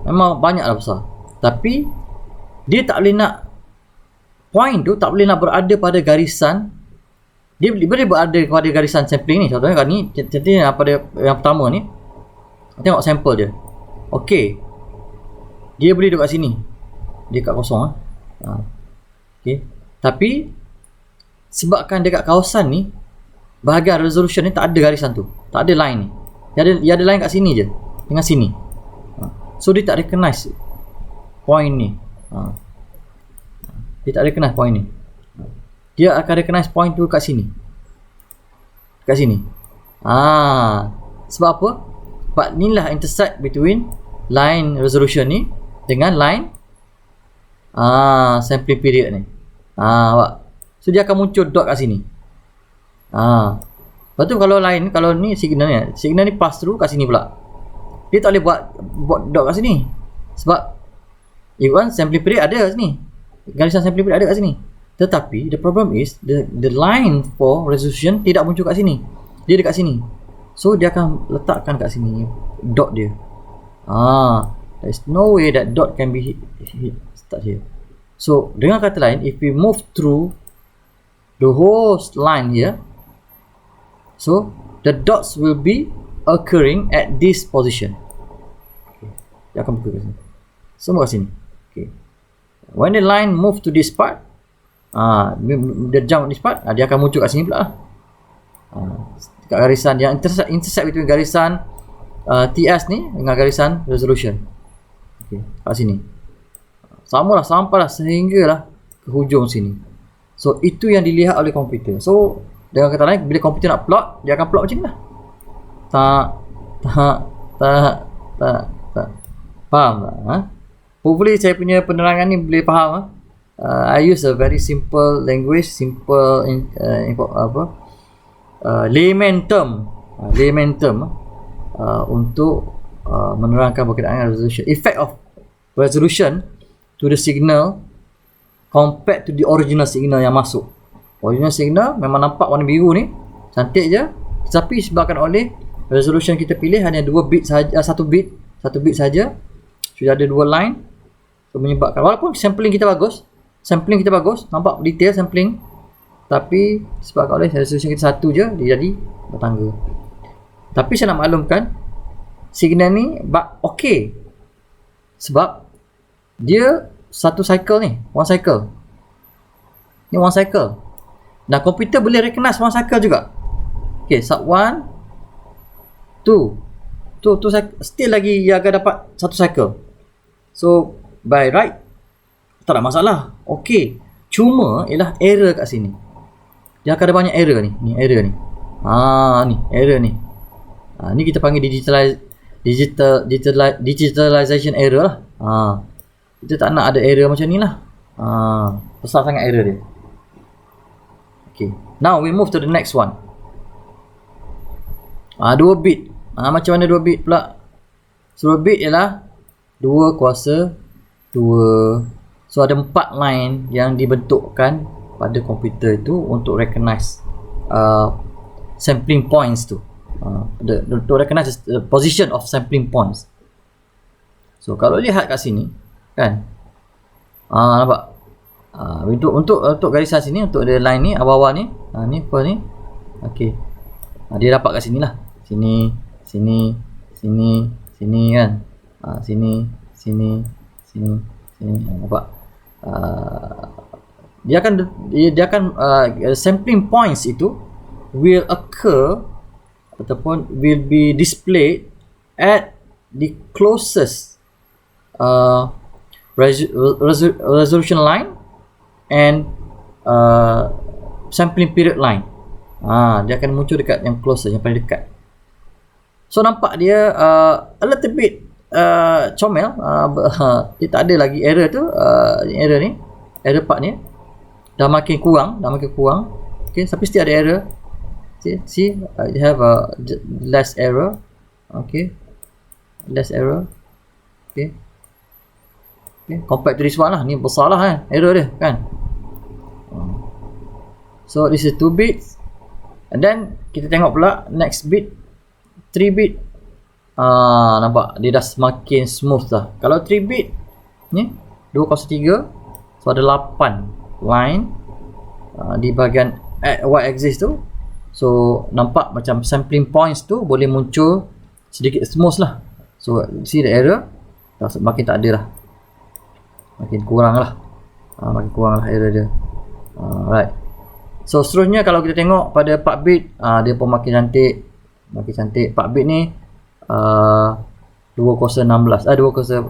Memang banyaklah besar. Tapi dia tak boleh nak, point tu tak boleh nak berada pada garisan. Dia boleh berada pada garisan sampling ni. Contohnya kan ni, contohnya pada yang pertama ni, tengok sampel dia. Okey, dia boleh duduk kat sini, dia kat kosong okey. Tapi sebabkan dekat kawasan ni, bahagian resolution ni tak ada garisan tu, tak ada line ni. Dia ada line kat sini je, dengan sini. So dia tak recognize point ni. Dia tak recognize point ni. Dia akan recognize point tu kat sini. Sebab apa? Sebab inilah intersect between line resolution ni dengan line sampling period ni. So dia akan muncul dot kat sini. Lepas tu kalau ni signal ni pass through kat sini pula. Dia tak boleh buat dot kat sini. Sebab even sampling period ada kat sini. Garisan sampling period ada kat sini. Tetapi the problem is the line for resolution tidak muncul kat sini. Dia dekat sini. So dia akan letakkan kat sini dot dia. There's no way that dot can be hit start here. So dengan kata lain, if we move through the whole line here, so the dots will be occurring at this position. Dia akan buka kat sini. Semua kat sini. When the line move to this part, dia jump this part, dia akan muncul kat sini pula. Dekat garisan yang intersect between garisan TS ni dengan garisan resolution. Kat sini. Samalah, sampailah sehinggalah ke hujung sini. So itu yang dilihat oleh komputer. So dengan kata lain, bila komputer nak plot, dia akan plot macam ni lah. Tak. Faham tak? Hopefully saya punya penerangan ni boleh faham. I use a very simple language, simple layman term untuk menerangkan berkenaan resolution, effect of resolution to the signal compared to the original signal yang masuk. Original signal memang nampak warna biru ni cantik je, tetapi disebabkan oleh resolution kita pilih hanya 2 bit saja, 1 bit saja, sudah ada 2 line, so menyebabkan walaupun sampling kita bagus, nampak detail sampling, tapi disebabkan oleh resolution kita 1 je, dia jadi bertangga. Tapi saya nak maklumkan signal ni okey, sebab dia satu cycle ni, one cycle. Dan komputer boleh recognize one cycle juga. Okay, sub 1 2 tu still lagi dia akan dapat satu cycle. So by right tak ada masalah. Okay, cuma ialah error kat sini. Dia akan ada banyak error ni. Ni error ni. Ni error ni. Ni kita panggil digitalization error lah. Kita tak nak ada error macam ni lah. Besar sangat error dia. Okay, now we move to the next one. 2 bit. Macam mana 2 bit pula? So 2 bit ialah 2 kuasa 2. So ada 4 line yang dibentukkan pada komputer itu untuk recognize sampling points tu. To recognize the position of sampling points. So kalau lihat kat sini kan, nampak untuk garisan sini, untuk ada line ni bawah ni, ni apa ni, okey, dia dapat kat sini lah, sini kan, sini nampak. Dia akan sampling points itu will occur ataupun will be displayed at the closest resolution line and sampling period line. Dia akan muncul dekat yang closest, yang paling dekat. So nampak dia a little bit comel. Dia tak ada lagi error tu, error part ni dah makin kurang. Okay, tapi still ada error. See, you have a less error. Okay, less error. Okay, compared to this one lah, ni besar lah kan error dia kan. So this is 2 bits, and then kita tengok pula next bit 3 bit. Nampak dia dah semakin smooth dah. Kalau 3 bit ni 203, so ada 8 line di bahagian y-axis tu. So nampak macam sampling points tu boleh muncul sedikit smooth lah. So see the error makin tak ada lah, makin kurang lah error dia. Right. So seterusnya kalau kita tengok pada 4 bit, dia pun makin cantik. 4 bit ni 216 ada 16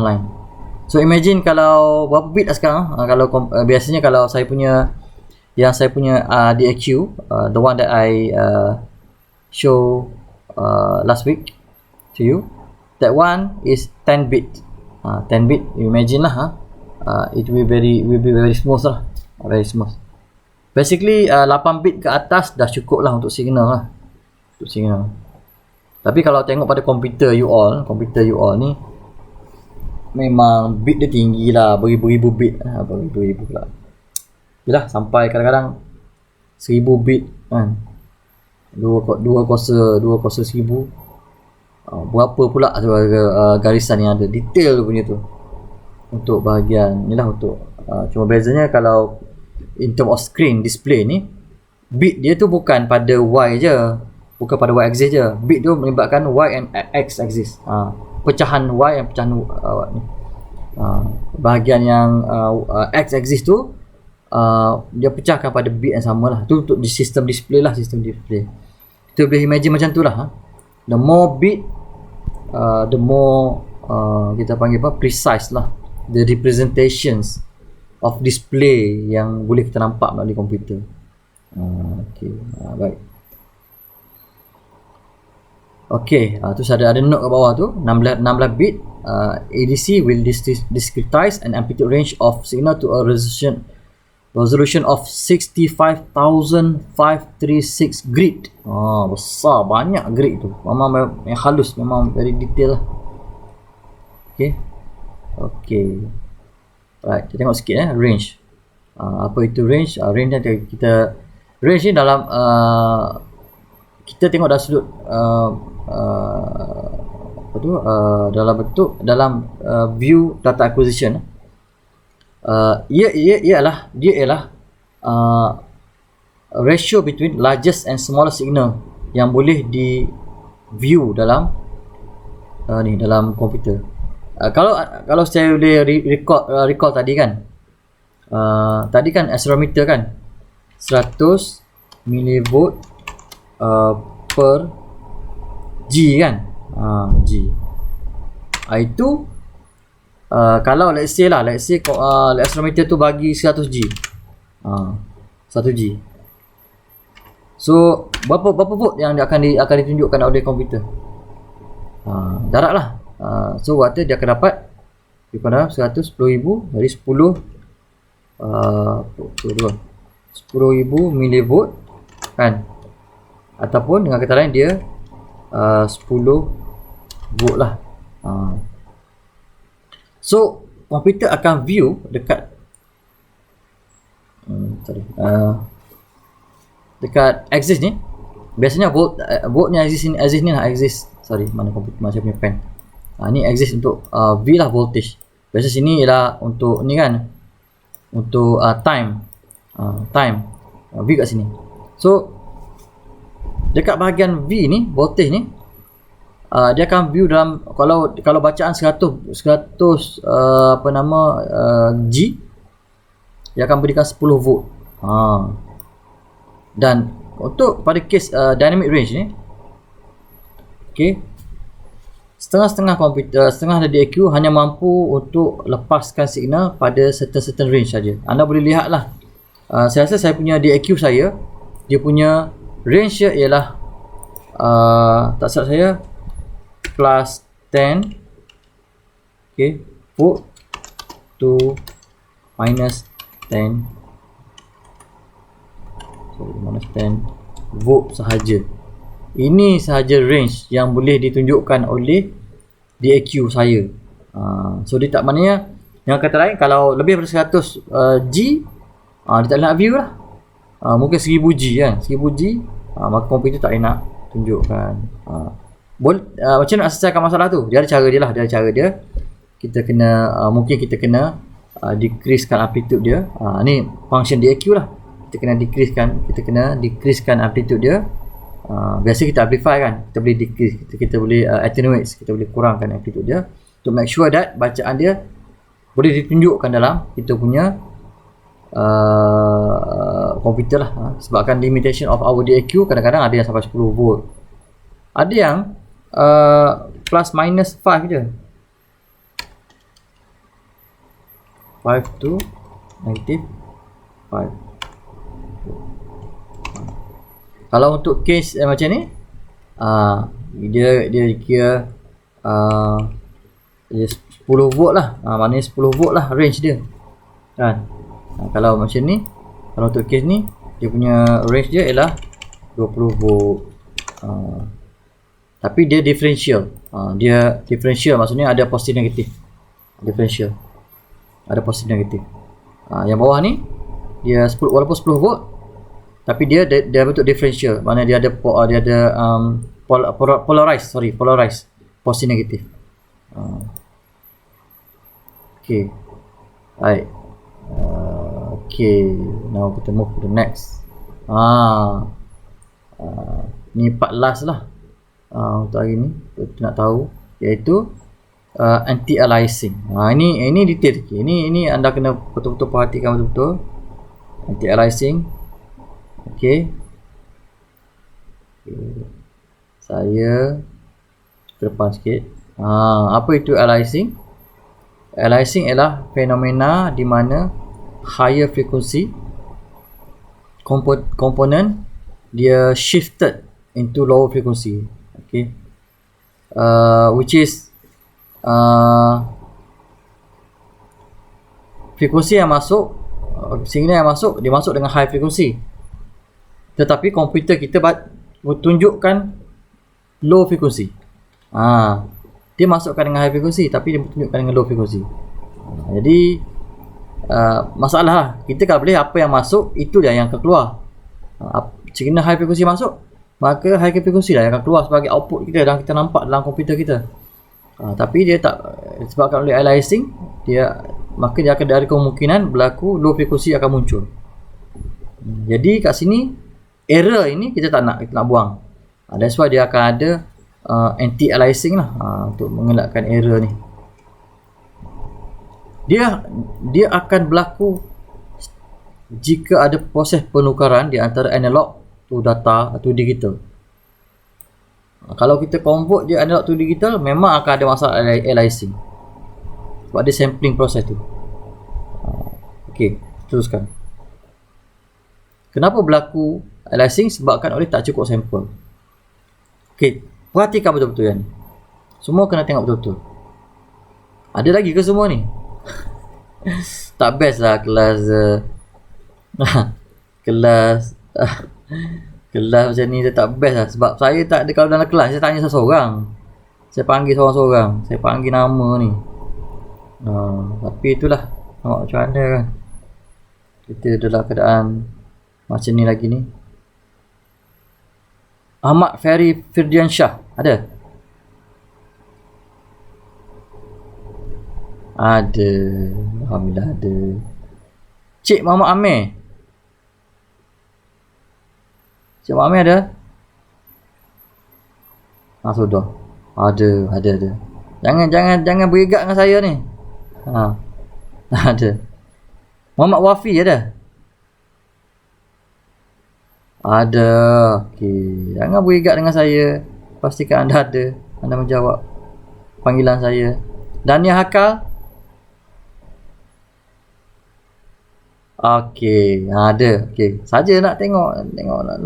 line. So imagine kalau berapa bit dah sekarang. Kalau biasanya kalau saya punya DAQ, the one that I show last week to you, that one is 10 bit. 10 bit, you imagine lah, it will be very smooth lah, very smooth. Basically 8 bit ke atas dah cukup lah untuk signal lah, Tapi kalau tengok pada komputer you all ni memang bit dia tinggi lah, beribu-ribu bit, beribu-ribu pula. Yalah, sampai kadang-kadang 1000 bit kan. 2 kuasa 1000. Berapa pula garisan yang ada, detail punya tu. Untuk bahagian ni lah, untuk cuma bezanya kalau in term of screen display ni, bit dia tu bukan pada Y je, bukan pada Y axis je. Bit tu melibatkan Y and X axis. Pecahan Y dan pecahan ni. Bahagian yang X axis tu dia pecahkan pada bit yang sama lah. Tu untuk di sistem display lah, sistem display. Kita boleh imagine macam tu lah. The more bit, the more kita panggil apa, precise lah the representations of display yang boleh kita nampak melalui komputer. Baik. Okay, tu ada note kat bawah tu, 16 bit. ADC will discretize an amplitude range of signal to a resolution of 65,536 grid. Besar, banyak grid tu. Memang yang halus, memang very detail lah. Okay. Right, kita tengok sikit range. Apa itu range? Range ni dalam kita tengok dalam sudut dalam view data acquisition. Dia ialah ratio between largest and smallest signal yang boleh di view dalam dalam komputer. Kalau saya boleh recall tadi kan, accelerometer kan 100 millivolt per G kan, G. Itu kalau let's say accelerometer tu bagi 100G, 1G. So berapa volt yang akan ditunjukkan oleh komputer? Darab lah. So waktu dia akan dapat V kuadrat 100 10,000 dari 10 10,000 milivolt kan, ataupun dengan kata lain dia 10 volt lah. So komputer akan view dekat dekat axis ni. Biasanya volt ni axis ni lah, axis, sorry, mana komputer macam punya pen. Ni axis untuk V lah, voltage. Biasa sini ialah untuk ni kan, untuk time. V kat sini. So dekat bahagian V ni, voltage ni, dia akan view dalam, kalau bacaan 100 G, dia akan berikan 10 volt. Dan untuk pada kes dynamic range ni, okey, setengah komputer, setengah dari DAQ hanya mampu untuk lepaskan signal pada certain range saja. Anda boleh lihatlah. Saya rasa saya punya DAQ saya, dia punya range dia ialah tak salah saya plus 10 volt to minus 10 volt sahaja. Ini sahaja range yang boleh ditunjukkan oleh DAQ saya. So dia tak, maknanya yang kata lain, kalau lebih daripada 100 G, dia tak nak view lah. Mungkin 1000 G kan, 1000 G, maka komputer tak nak tunjukkan. Macam nak selesaikan masalah tu? Dia ada cara dia lah. Dia ada cara dia. Kita kena mungkin kita kena decreasekan amplitude dia. Ni function DAQ lah. Kita kena decreasekan amplitude dia. Biasa kita amplify kan, kita boleh decrease, kita boleh attenuate, kita boleh kurangkan amplitude dia to make sure that bacaan dia boleh ditunjukkan dalam kita punya komputer lah. Sebabkan limitation of our DAQ, kadang-kadang ada yang sampai 10 volt, ada yang plus minus 5 je, 5 to negative 5. Kalau untuk case macam ni, dia kira dia 10 volt lah. Maknanya 10 volt lah range dia kan. Kalau macam ni, kalau untuk case ni, dia punya range dia ialah 20 volt. Tapi dia differential. Dia differential, maksudnya ada positif negatif. Differential, ada positif negatif. Yang bawah ni dia 10, walaupun 10 volt, tapi dia bentuk differential, mana dia ada polarized positif negatif. Okay, right. Okay, now kita move to the next. Ni part last lah untuk hari ni kita nak tahu, iaitu anti-aliasing. Ini detail sikit. Ini anda kena betul-betul perhatikan betul-betul. Anti-aliasing. Okey. Saya ke depan sikit. Apa itu aliasing? Aliasing ialah fenomena di mana higher frequency komponen dia shifted into lower frequency. Okay, which is frekuensi yang masuk, signal yang masuk, dia masuk dengan high frequency, tetapi komputer kita tunjukkan low frequency. Dia masukkan dengan high frequency, tapi dia tunjukkan dengan low frequency. Jadi masalah lah. Kita kalau boleh, apa yang masuk itu dia yang akan keluar. Signal high frequency masuk, maka high frequency lah yang akan keluar sebagai output kita dan kita nampak dalam komputer kita. Tapi dia tak, sebabkan oleh aliasing, maka dia akan ada kemungkinan berlaku low frequency akan muncul. Jadi kat sini error ini kita tak nak, kita nak buang. That's why dia akan ada anti-aliasing lah, untuk mengelakkan error ni. Dia akan berlaku jika ada proses penukaran di antara analog to data atau digital. Kalau kita convert dia analog to digital, memang akan ada masalah aliasing, sebab dia sampling proses tu. Okey, teruskan. Kenapa berlaku aliasing? Sebabkan oleh tak cukup sampel. Okey, perhatikan betul-betul kan. Semua kena tengok betul-betul. Ada lagi ke semua ni? Tak best lah kelas kelas kelas macam ni dia tak best lah. Sebab saya tak ada, kalau dalam kelas saya tanya seseorang, saya panggil seorang-seorang, saya panggil nama ni. Tapi itulah, tengok macam mana kan kita dalam keadaan macam ni lagi ni. Ahmad Ferry Firdiansyah ada? Ada, alhamdulillah ada. Cik Muhammad Amir, Cik Muhammad Amir ada? Sudah. Ada. Jangan berigak dengan saya ni. Ada. Muhammad Wafi ada? Ada. Okey, jangan berigak dengan saya. Pastikan anda ada. Anda menjawab panggilan saya. Dania Hakal? Okey, ada. Okey, saja nak tengok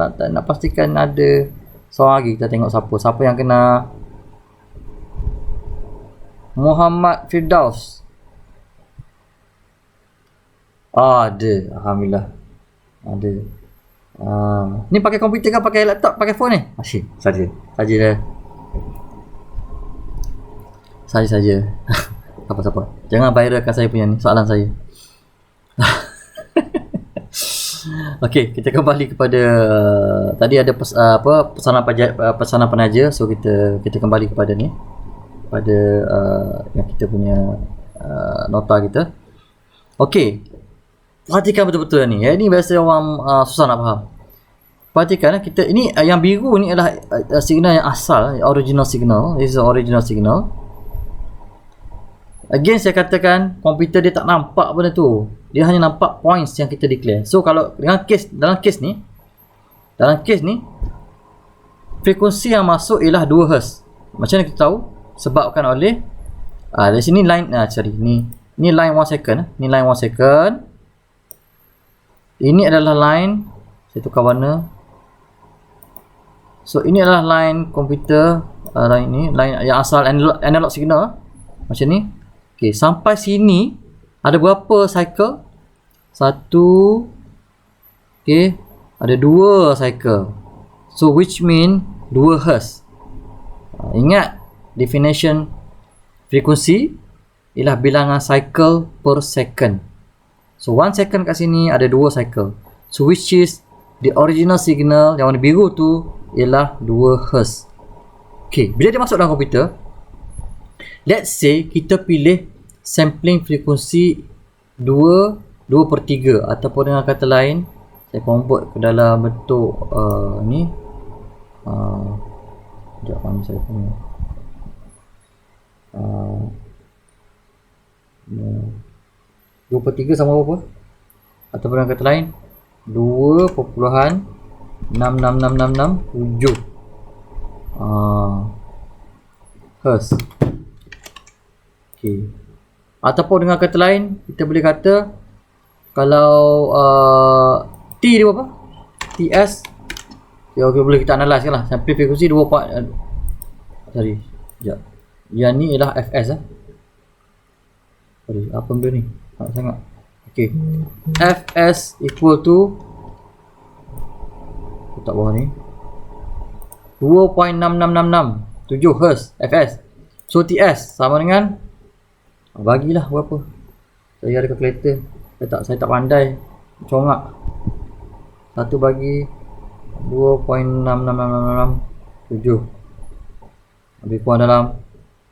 nak pastikan ada. Seorang lagi kita tengok siapa yang kena. Muhammad Firdaus. Ada, alhamdulillah. Ada. Ni pakai komputer ke pakai laptop, pakai phone ni? Asyik, saja dah. Saja. Apa. Jangan viralkan saya punya ni, soalan saya. Okey, kita kembali kepada tadi ada pesanan penaja. So kita kembali kepada ni, pada yang kita punya nota kita. Okey, perhatikan betul-betul ni. Ini biasa orang susah nak faham. Perhatikan kita ini, yang biru ni adalah signal yang asal, original signal. This is original signal. Again saya katakan, komputer dia tak nampak benda tu. Dia hanya nampak points yang kita declare. So kalau dalam kes ni frekuensi yang masuk ialah 2 Hz. Macam mana kita tahu? Sebabkan oleh dari sini line ni line 1 second. Ni line 1 second. Ini adalah line, saya tukar warna. So ini adalah line komputer, line yang asal analog signal macam ni. Okey, sampai sini ada berapa cycle? 1. Okey, ada 2 cycle. So which mean 2 Hz. Ingat definition frekuensi ialah bilangan cycle per second. So 1 second kat sini ada 2 cycle. So which is the original signal yang warna biru tu ialah 2 Hz. Okey, bila dia masuk dalam komputer, let's say kita pilih sampling frekuensi 2/3 ataupun dengan kata lain saya convert ke dalam bentuk ni. Sekejap, mana saya punya 2/3 sama berapa? Ataupun dengan kata lain 2.66667 Hz. Okey. Ataupun dengan kata lain kita boleh kata kalau T dia berapa? TS. Okay, boleh kita analyse lah. Sampling frekuensi 2. Sorry. Sekejap. Yang ni ialah Fs Sorry, apa benda ni? Sangat. Okey. Fs equal to, letak bawah ni, 2.6667 Hz Fs. So TS sama dengan, bagilah berapa? Saya ada calculator. Saya tak pandai congak. 1 bagi 2.66667 lebih kurang dalam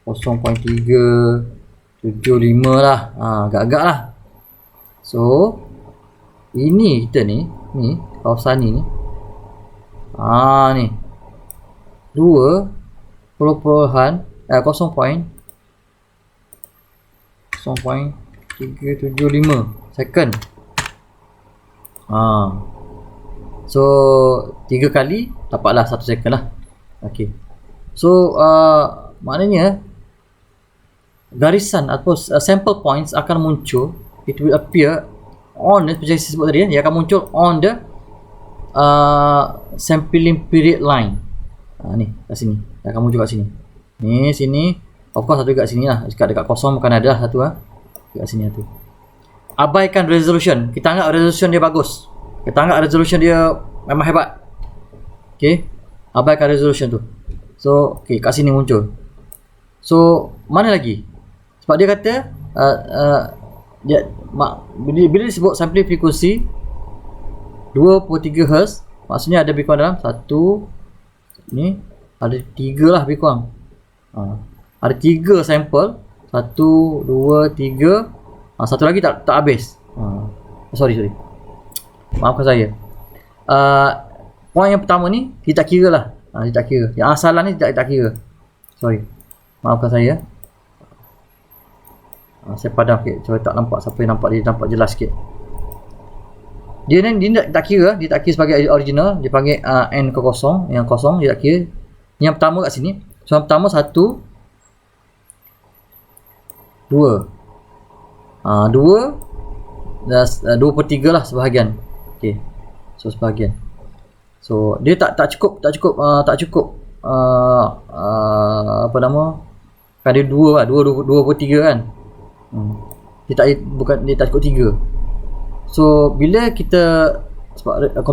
0.375 lah. Agak-agak lah. So ini kita ni kawasan ni ni 0.375 second. So 3 kali dapatlah 1 second lah. Okey. So maknanya garisan atau sample points akan muncul. It will appear on, seperti saya sebut tadi, dia akan muncul on the sampling period line. Ni kat sini, dia akan muncul kat sini. Ni sini Of course satu dekat sini lah, dekat kosong bukan ada lah satu lah. Dekat sini satu. Abaikan resolution. Kita anggap resolution dia bagus. Kita anggap resolution dia memang hebat. Okay, abaikan resolution tu. So, okay, kat sini muncul. So, mana lagi? Sebab dia kata bila disebut sampling frekuensi 23 Hz, maksudnya ada lebih kurang dalam satu ni, ada 3 lah lebih kurang. Ada 3 sampel, 1 2 3. Satu lagi tak habis. Sorry. Maafkan saya. Poin yang pertama ni kita tak kira lah. Dia tak kira. Yang asalan ni tak kira. Sorry. Maafkan saya. Saya padam sikit. Saya tak nampak siapa yang nampak, dia nampak jelas sikit. Dia ni dia tak kira. Dia tak kira sebagai original. Dia panggil N ke kosong. Yang kosong dia tak kira. Yang pertama kat sini. So yang pertama 1 2. 2/3 lah sebahagian. Okey. So sebahagian. So dia tak cukup apa nama? Kan dia 2 lah, 2/3 kan. Dia tak cukup 3. So bila kita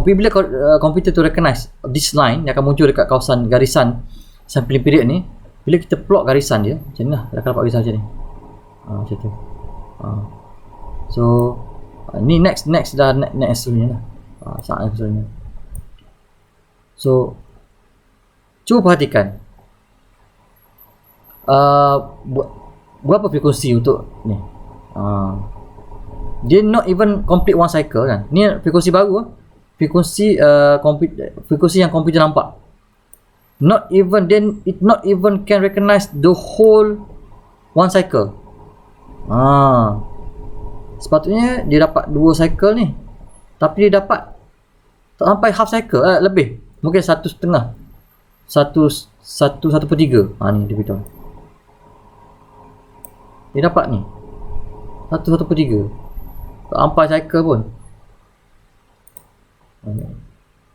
bila komputer tu recognize this line yang akan muncul dekat kawasan garisan sampling period ni, bila kita plot garisan dia macam ni lah, dia akan dapat garisan macam ni. Macam tu. So ni next dah next sebenarnya lah. Saat sebenarnya. So cuba perhatikan berapa frekuensi untuk ni. Dia not even complete one cycle kan. Ni frekuensi baru, frekuensi yang komputer nampak. It not even can recognize the whole one cycle. Sepatutnya dia dapat 2 cycle ni, tapi dia dapat tak sampai half cycle, lebih, mungkin 1/2, 1/3. Ni dia beritahu dia dapat ni 1/3, tak sampai cycle pun.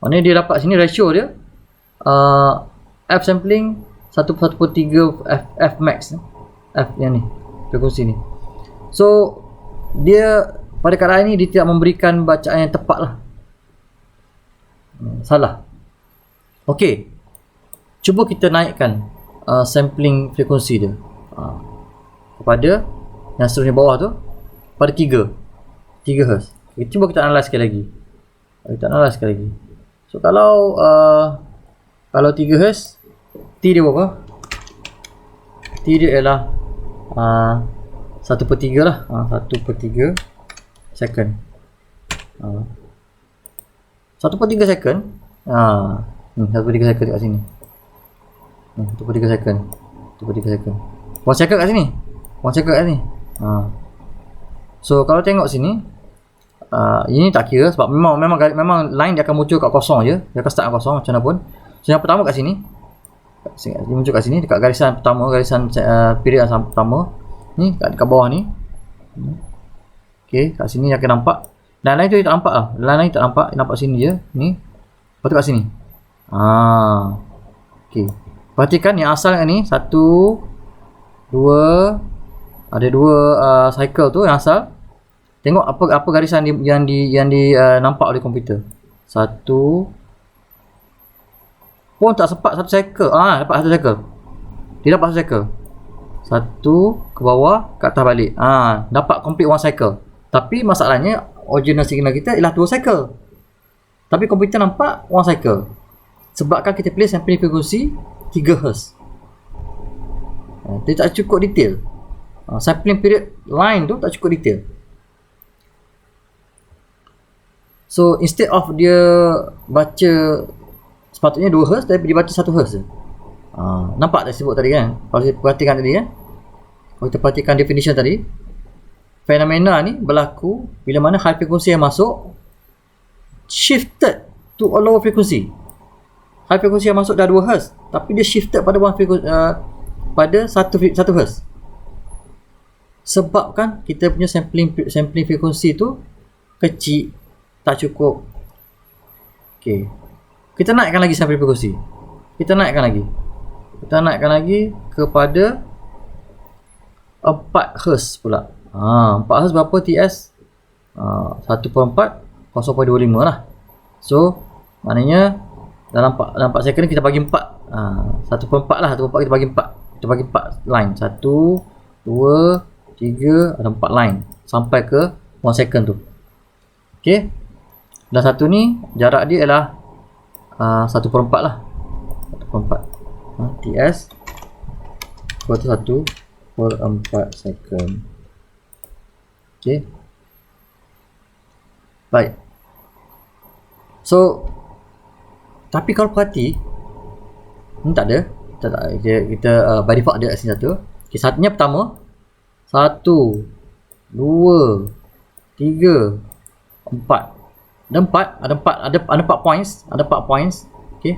Maknanya dia dapat sini ratio dia F sampling 1/3 F max, F yang ni frekuensi ni. So dia pada keadaan ini dia tidak memberikan bacaan yang tepat lah. Salah. Okey, cuba kita naikkan sampling frekuensi dia kepada yang seterusnya bawah tu, pada 3 Hz. Okay, cuba kita analyse sekali lagi. So kalau 3 Hz, T dia berapa? T dia ialah 1/3 lah. 1/3 second. 1/3 second. 1/3 second kat sini. 1/3 second. 1/3 second. 1 second kat sini. 1 second kat sini. So kalau tengok sini, ini tak kira sebab memang line dia akan muncul kat kosong je. Dia akan start kat kosong macam mana pun. So yang pertama kat sini, dia muncul kat sini dekat garisan pertama, garisan period yang pertama. Ni kat bawah ni. Okey, kat sini akan nampak. Dan lain tu tak nampak lah. Lain tak nampak, nampak sini je. Ni. Lepas tu kat sini. Okey. Perhatikan yang asal ni 1 2, ada 2 cycle tu yang asal. Tengok apa garisan yang nampak oleh komputer. 1 pun tak sempat 1 cycle. Dapat 1 cycle. Dia dapat 1 cycle. 1 ke bawah, ke atas balik. Dapat complete 1 cycle. Tapi masalahnya original signal kita ialah 2 cycle. Tapi komputer nampak 1 cycle. Sebabkan kita pilih sampling frekuensi 3 Hz. Dia tak cukup detail. Sampling period line tu tak cukup detail. So instead of dia baca sepatutnya 2 Hz, tapi dia baca 1 Hz. Nampak tak sebut tadi kan? Kalau kita perhatikan tadi kan, kalau kita perhatikan definition tadi, fenomena ni berlaku bila mana high frequency yang masuk shifted to a lower frequency. High frequency yang masuk dah 2 Hz, tapi dia shifted pada pada 1 Hz. Sebab kan kita punya sampling frekuensi tu kecil, tak cukup. Okey. Kita naikkan lagi sampling frekuensi. Kita naikkan lagi kepada 4 Hz pula. 4 Hz berapa TS? 1/4 0.25 lah. So maknanya dalam 4 second ni kita bagi 4. 1/4 lah, 1/4 kita bagi 4. Kita bagi 4 line. 1 2 3, ada 4 line sampai ke 1 second tu. Okey. Dan satu ni jarak dia ialah 1/4 lah. 1/4. TS equal to 1/4 second. Okey. Baik. So tapi kalau perhati ni tak ada. Kita by default ada kat sini satu. Okey, satunya pertama 1 2 3 4. Ada 4 points, ada 4 points. Okey.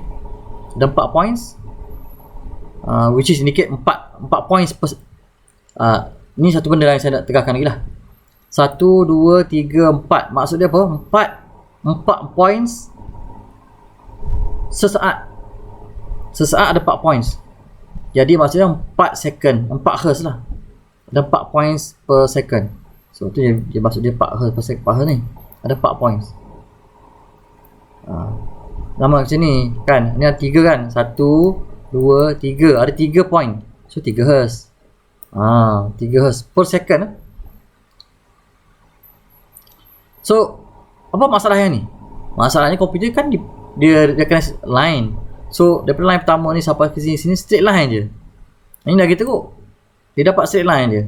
Ada 4 points. Which is indicate 4 points per, ni satu benda yang saya nak tegakkan lagi lah. 1 2 3 4. Maksud dia apa? 4 points sesaat. Sesaat ada 4 points. Jadi maksudnya 4 second, 4 Hz lah. Ada 4 points per second. So tu dia maksud dia 4 Hz per second. 4 Hz ni ada 4 points. Nama macam ni kan. Ni ada 3 kan. 1 2 3. Ada 3 point. So 3 Hz. 3 Hz per second. So apa masalahnya ni? Masalahnya komputer kan dia kena line. So daripada line pertama ni sampai ke sini straight line je. Ini dah kita kok. Dia dapat straight line je.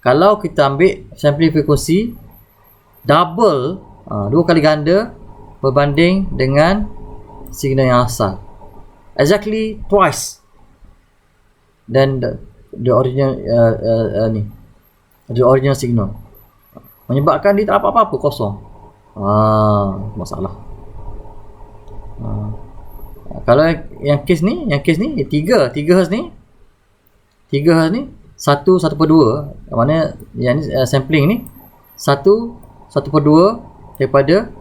Kalau kita ambil sampling frekuensi double, 2 kali ganda berbanding dengan signal yang asal. Exactly twice than the original the original signal. Menyebabkan dia tak apa-apa, kosong. Masalah. Kalau yang case ni 3 Hz ni 3 Hz ni 1/2. Mana yang ni sampling ni 1/2 daripada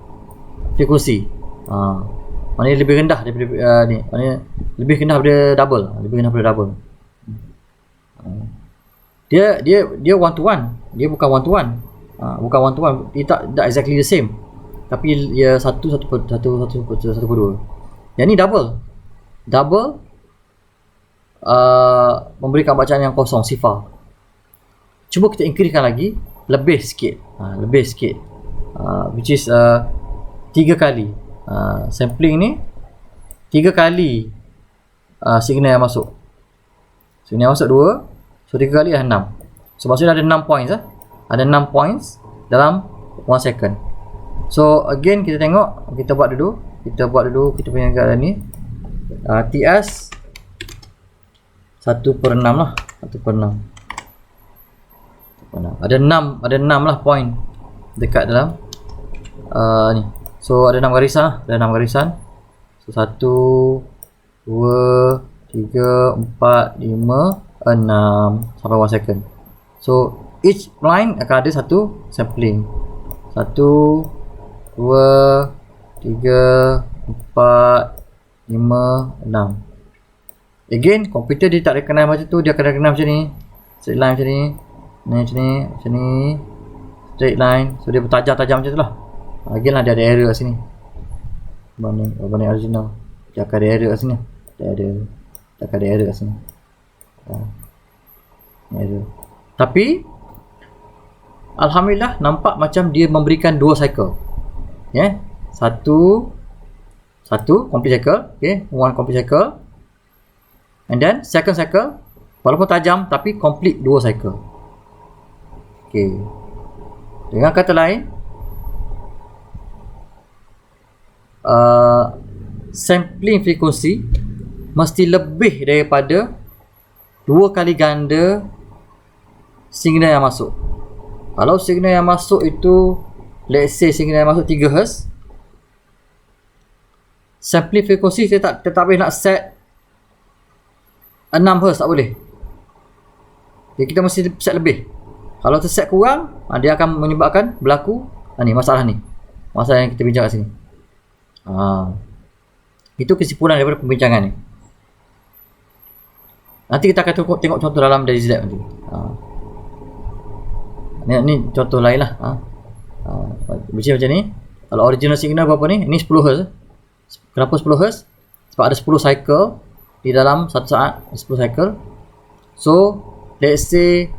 frekuensi. Maknanya lebih rendah daripada ni. Maknanya lebih rendah daripada double. Dia one to one. Dia bukan one to one. Bukan one to one. Dia tak exactly the same. Tapi dia 1/2. Yang ni double. Memberikan bacaan yang kosong, sifar. Cuba kita increasekan lagi, lebih sikit. Which is 3 kali. Sampling ni 3 kali signal yang masuk. Signal yang masuk 2. So 3 kali dah 6. So maksudnya ada 6 points. Ada 6 points dalam 1 second. So again kita tengok, kita buat dulu kita punya keadaan ni. TS 1/6 lah. 1/6. Ada 6 lah point dekat dalam ni. So ada 6 garisan lah. Ada 6 garisan. So 1 2 3 4 5 6 sampai 1 second. So each line akan ada satu sampling. 1 2 3 4 5 6. Again komputer dia tak recognize macam tu. Dia akan recognize macam ni, straight line macam ni, macam ni straight line. So dia bertajam-tajam macam tu lah. Again lah dia ada error kat sini. Berbanding original, dia akan ada error kat sini. Dia akan ada error kat sini. Error. Tapi alhamdulillah nampak macam dia memberikan 2 cycle. Satu complete cycle. One complete cycle. And then second cycle walaupun tajam tapi complete 2 cycle. Dengan kata lain, sampling frekuensi mesti lebih daripada 2 kali ganda signal yang masuk. Kalau signal yang masuk itu, let's say signal yang masuk 3 Hz, sampling frekuensi kita tak boleh nak set 6 Hz, tak boleh. Jadi kita mesti set lebih. Kalau terset kurang, dia akan menyebabkan berlaku masalah ni. Masalah yang kita bincang kat sini. Itu kesimpulan daripada pembincangan ni. Nanti kita akan tengok contoh dalam dari Zlab nanti. Ni contoh lain lah. Macam ni. Kalau original signal berapa ni? Ini 10 Hz. Kenapa 10 Hz? Sebab ada 10 cycle di dalam satu saat, 10 cycle. So let's say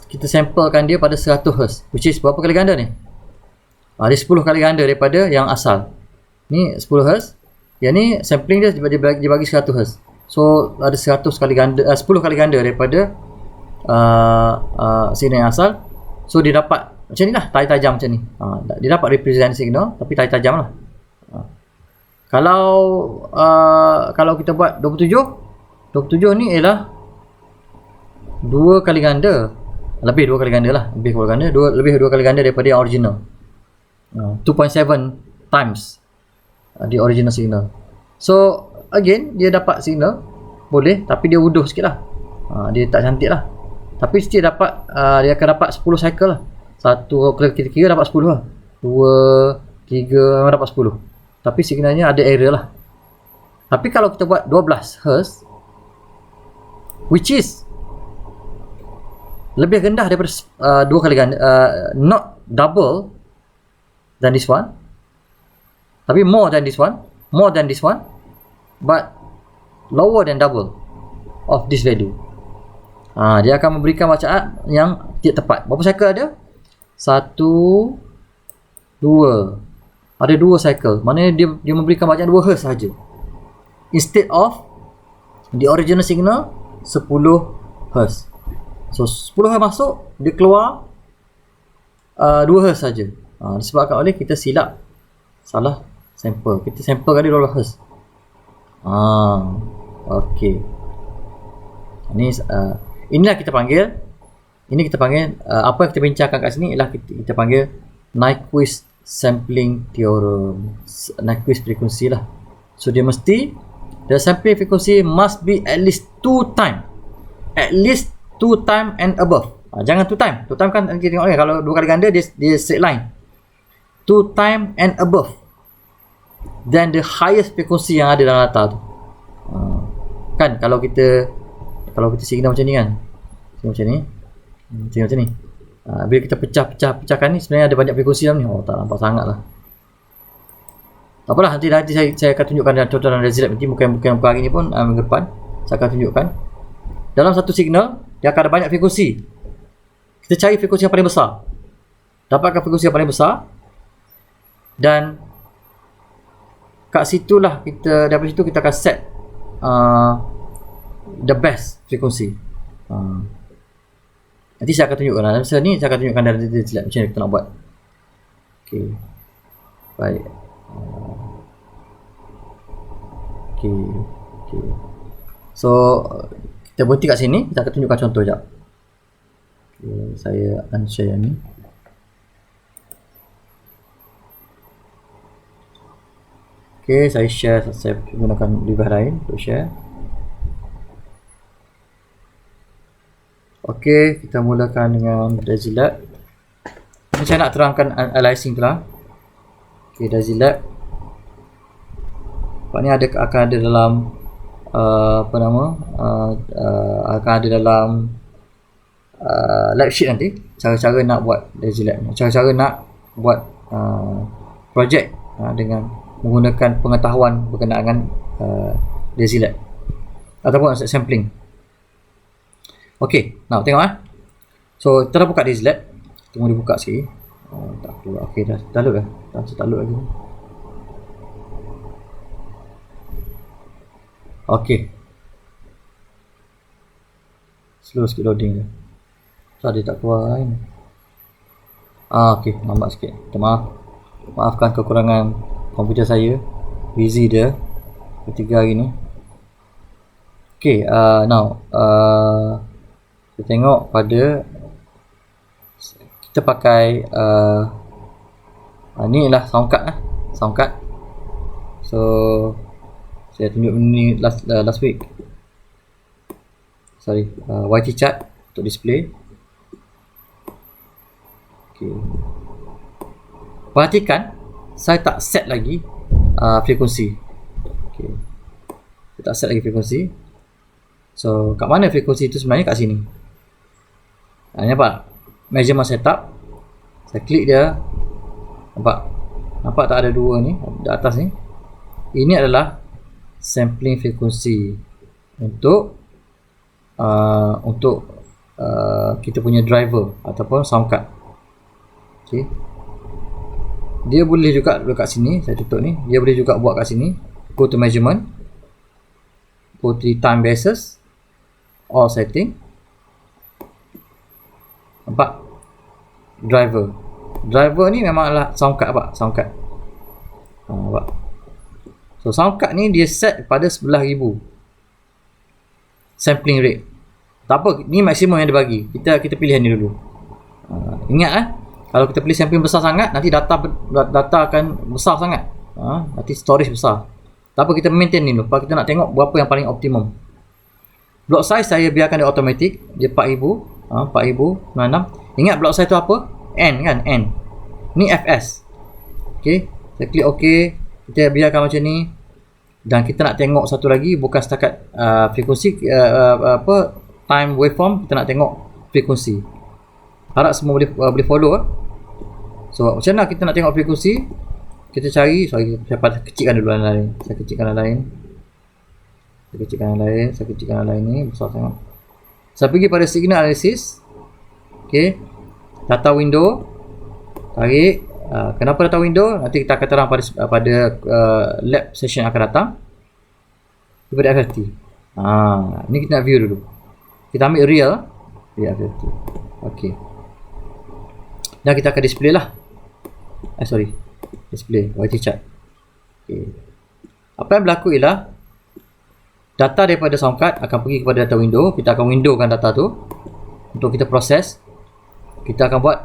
kita samplekan dia pada 100 Hz, which is berapa kali ganda ni? Dia 10 kali ganda daripada yang asal. Ni 10 Hz. Yang ni sampling dia dibagi 100 Hz. So ada 100 kali ganda, 10 kali ganda daripada signal yang asal. So dia dapat macam ni lah, tahi tajam macam ni. Dia dapat represent signal tapi tahi tajam lah. Kalau kita buat 27 ni ialah 2 kali ganda. Lebih 2 kali ganda lah. Lebih 2 kali ganda daripada yang original. 2.7 times the original signal. So again dia dapat signal boleh, tapi dia wuduh sikit lah. Dia tak cantik lah, tapi still dapat, dia akan dapat 10 cycle lah. Satu kalau kita kira dapat 10 lah. 2, 3 memang dapat 10. Tapi signalnya ada error lah. Tapi kalau kita buat 12 Hz, which is lebih rendah daripada 2 kali ganda, not double than this one, tapi more than this one, but lower than double of this value. Dia akan memberikan bacaan yang tidak tepat. Berapa cycle ada? 1, 2. Ada 2 cycle. Maknanya dia memberikan bacaan 2 Hz saja. Instead of the original signal 10 Hz. So 10 Hz masuk, dia keluar 2 Hz saja. Disebabkan oleh kita silap salah sampel. Kita samplekan dia 12 Hz. Okey. Inilah kita panggil, apa yang kita bincangkan kat sini ialah kita panggil Nyquist sampling theorem, Nyquist frequency lah. So dia mesti, the sampling frequency must be at least 2 time and above. Jangan 2 time. 2 time kan kita tengok kalau 2 kali ganda dia straight line. 2 time and above then the highest frequency yang ada dalam data tu. Kan kalau kita signal macam ni kan, macam ni, bila kita pecahkan ni sebenarnya ada banyak frekuensi dalam ni. Tak nampak sangat lah. Tak apalah, nanti saya akan tunjukkan dalam contoh dalam Dirichlet. Nanti bukan hari ni pun, minggu depan saya akan tunjukkan. Dalam satu signal dia akan ada banyak frekuensi. Kita cari frekuensi yang paling besar, dapatkan frekuensi yang paling besar, dan kat situlah daripada situ kita akan set the best frekuensi. Nanti saya akan tunjukkan dalam masa ni, saya akan tunjukkan dari Dirichlet macam mana kita nak buat. Okey. Baik. Okey. So kita berhenti kat sini, kita akan tunjukkan contoh jap. Okey, saya akan share yang ni. Okey, saya gunakan device lain untuk share. Okey, kita mulakan dengan Dirichlet. Ini saya nak terangkan aliasing tu lah. Okey, Dirichlet. Sebab ni akan ada dalam akan ada dalam lab sheet nanti. Cara-cara nak buat Dirichlet, cara-cara nak buat projek dengan menggunakan pengetahuan berkenaan dengan Dirichlet ataupun sampling. Okey, nak tengok So kita dah buka Dirichlet. Tunggu dia buka sikit. Tak keluar. Okey, dah load dah. Tak load lagi. Okey. Slow sikit loading dia. Dia tak keluar lain. Okey, lambat sikit. Maafkan kekurangan komputer saya. Busy dia ketiga hari ni. Okey, now kita tengok pada kita pakai ni lah sound card. So saya tunjuk ni last week. YT chart untuk display. Okey. Perhatikan saya tak set lagi frekuensi. Okey. Saya tak set lagi frekuensi. So kat mana frekuensi itu sebenarnya? Kat sini. Nampak? measurement setup. Saya klik dia. Nampak tak ada dua ni di atas ni. Ini adalah sampling frekuensi untuk kita punya driver ataupun sound card. Okey. Dia boleh juga dekat sini, saya tutup ni. Dia boleh juga buat kat sini. Go to measurement. Go to time basis. All setting. Nampak? Driver ni memanglah sound card apa? Sound card. Nampak? So sound card ni dia set pada 11,000 sampling rate. Tak apa, ni maksimum yang dia bagi. Kita pilih yang ni dulu. Ingat kalau kita pilih sampling besar sangat, nanti data akan besar sangat. Nanti storage besar. Tak apa, kita maintain ni dulu. Kalau kita nak tengok berapa yang paling optimum. Block size saya biarkan dia automatic. Dia 4,000. 4,096. Ingat block size tu apa? N kan? N. Ni FS. Okey. Saya klik OK. Kita biarkan macam ni. Dan kita nak tengok satu lagi, bukan setakat frekuensi time waveform, kita nak tengok frekuensi. Harap semua boleh follow. So macam mana kita nak tengok frekuensi? Kita cari, saya kecilkan dulu yang lain. Saya kecilkan yang lain ni besar sangat. Saya pergi pada signal analysis. Okey. Data window. Tarik. Kenapa data window? Nanti kita akan terang pada lab session akan datang. Daripada FFT. Ni kita nak view dulu. Kita ambil real FFT. Okey. Dan kita akan display lah. Display YT chart. Okey. Apa yang berlaku ialah data daripada sound card akan pergi kepada data window. Kita akan windowkan data tu untuk kita proses. Kita akan buat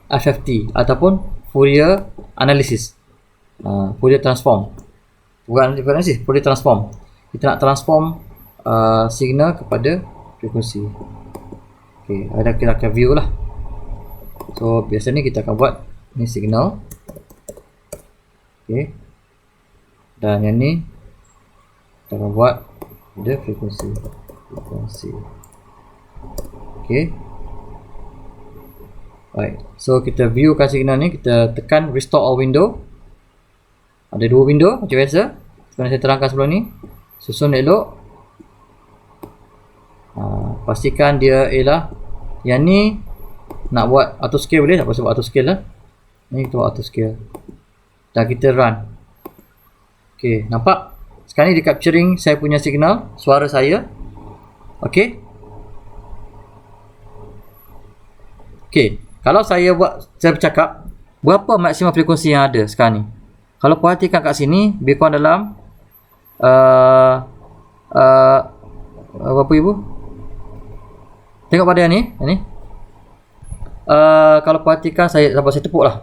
FFT ataupun Fourier analysis. Fourier transform. Bukan analysis, Fourier transform. Kita nak transform signal kepada frekuensi. Okey, kita akan view lah. So biasanya kita akan buat ni signal. Okey. Dan yang ni kita akan buat the frekuensi. Okey. Baik. So kita viewkan signal ni, kita tekan restore all window. Ada dua window macam biasa. Sebenarnya saya terangkan sebelum ni. Susun elok. Pastikan dia ialah yang ni nak buat auto scale boleh, tak pasal buat auto scale lah. Ni kita buat auto scale. Dan kita run. Okey, nampak? Sekarang ni dia capturing saya punya signal, suara saya. Okey. Okey, kalau saya bercakap, berapa maksimum frekuensi yang ada sekarang ni? Kalau perhatikan kat sini, lebih kurang dalam berapa ibu? Tengok pada yang ni, kalau perhatikan saya tepuk lah.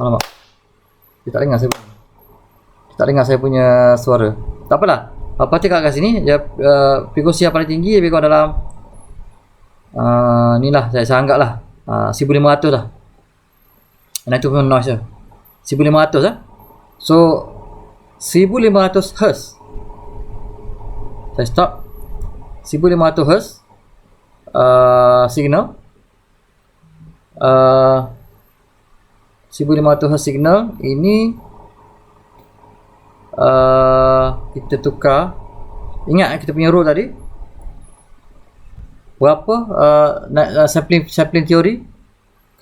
Alamak. Dia tak dengar saya punya suara. Tak apalah. Perhatikan kat sini, dia frekuensi yang paling tinggi lebih kurang dalam ni lah, saya anggap lah 1500 lah. Dan itu pun noise lah 1500 lah. So 1500 Hz. Saya stop 1500 Hz signal. 1500 Hz signal ini kita tukar. Ingat kita punya rule tadi berapa sampling teori.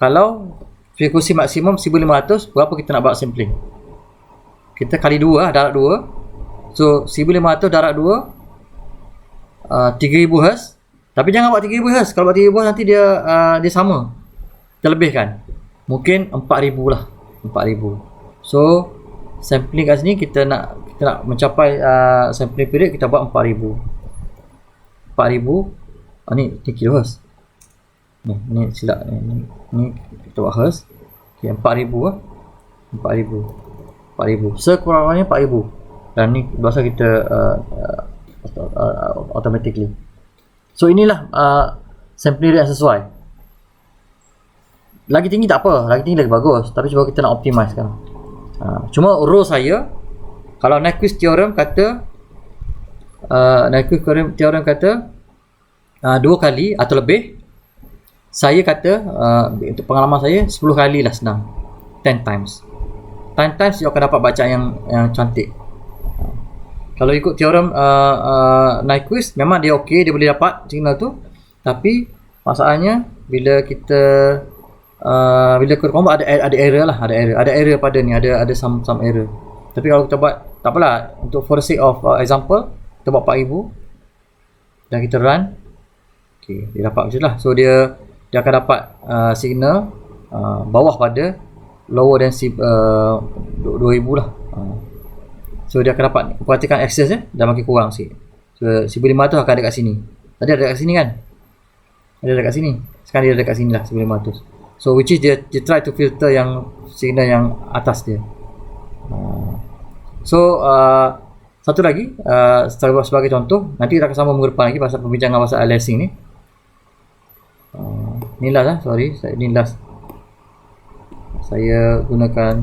Kalau frekuensi maksimum 1500, berapa kita nak buat sampling? Kita kali 2 lah, darab 2. So 1500 darab 2 3000 Hz. Tapi jangan buat 3000 Hz. Kalau buat 3000 Hz nanti dia sama, terlebihkan. Mungkin 4000 lah, 4000. So sampling kat sini kita nak mencapai sampling period, kita buat 4000. Ni kHz. Ni silap ni kita buat Hz. Okey, 4000 lah. 4000 sekurang-kurangnya 4000. Dan ni biasa kita automatically. So inilah sampling rate yang sesuai. Lagi tinggi tak apa, lagi tinggi lagi bagus, tapi cuba kita nak optimize sekarang. Cuma rule saya, kalau Nyquist theorem kata 2 kali atau lebih, saya kata untuk pengalaman saya 10 kali lah senang. 10 times. 10 times you akan dapat bacaan yang cantik. Kalau ikut teorem Nyquist, memang dia okey, dia boleh dapat signal tu. Tapi masalahnya bila kita combat ada error lah, ada error pada ni, ada some error. Tapi kalau kita buat, tak apalah, untuk for the sake of example, kita buat 4000 dan kita run, okey, dia dapat macam lah. So dia akan dapat signal bawah pada lower than 2000 lah. So dia akan dapat, perhatikan access dah makin kurang sikit. So 1500 akan ada kat sini. Tadi ada kat sini kan? Ada dekat sini. Sekarang dia ada dekat sini lah, 1500. So which is dia try to filter yang signal yang atas dia. So satu lagi, sebagai contoh, nanti kita akan sambung minggu depan lagi pasal perbincangan pasal aliasing ni. Ni last lah, sorry, ni last. Saya gunakan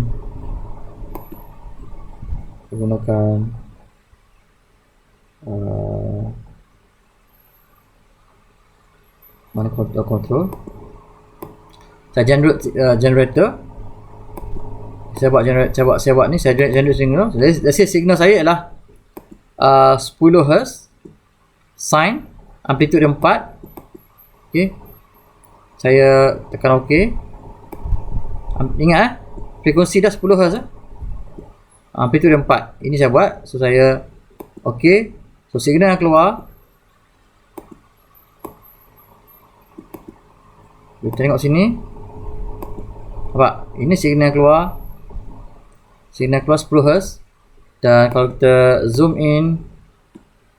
mana control. Saya generate generator. Saya buat ni, saya generate signal. Let's say signal saya ialah 10 Hz, sine, amplitude 4. Okey. Saya tekan OK. Ingat frekuensi dah 10 Hz amplitude 4. Ini saya buat. So saya OK. So signal yang keluar, kita tengok sini. Nampak? Ini signal yang keluar. Signal keluar 10 Hz. Dan kalau kita zoom in,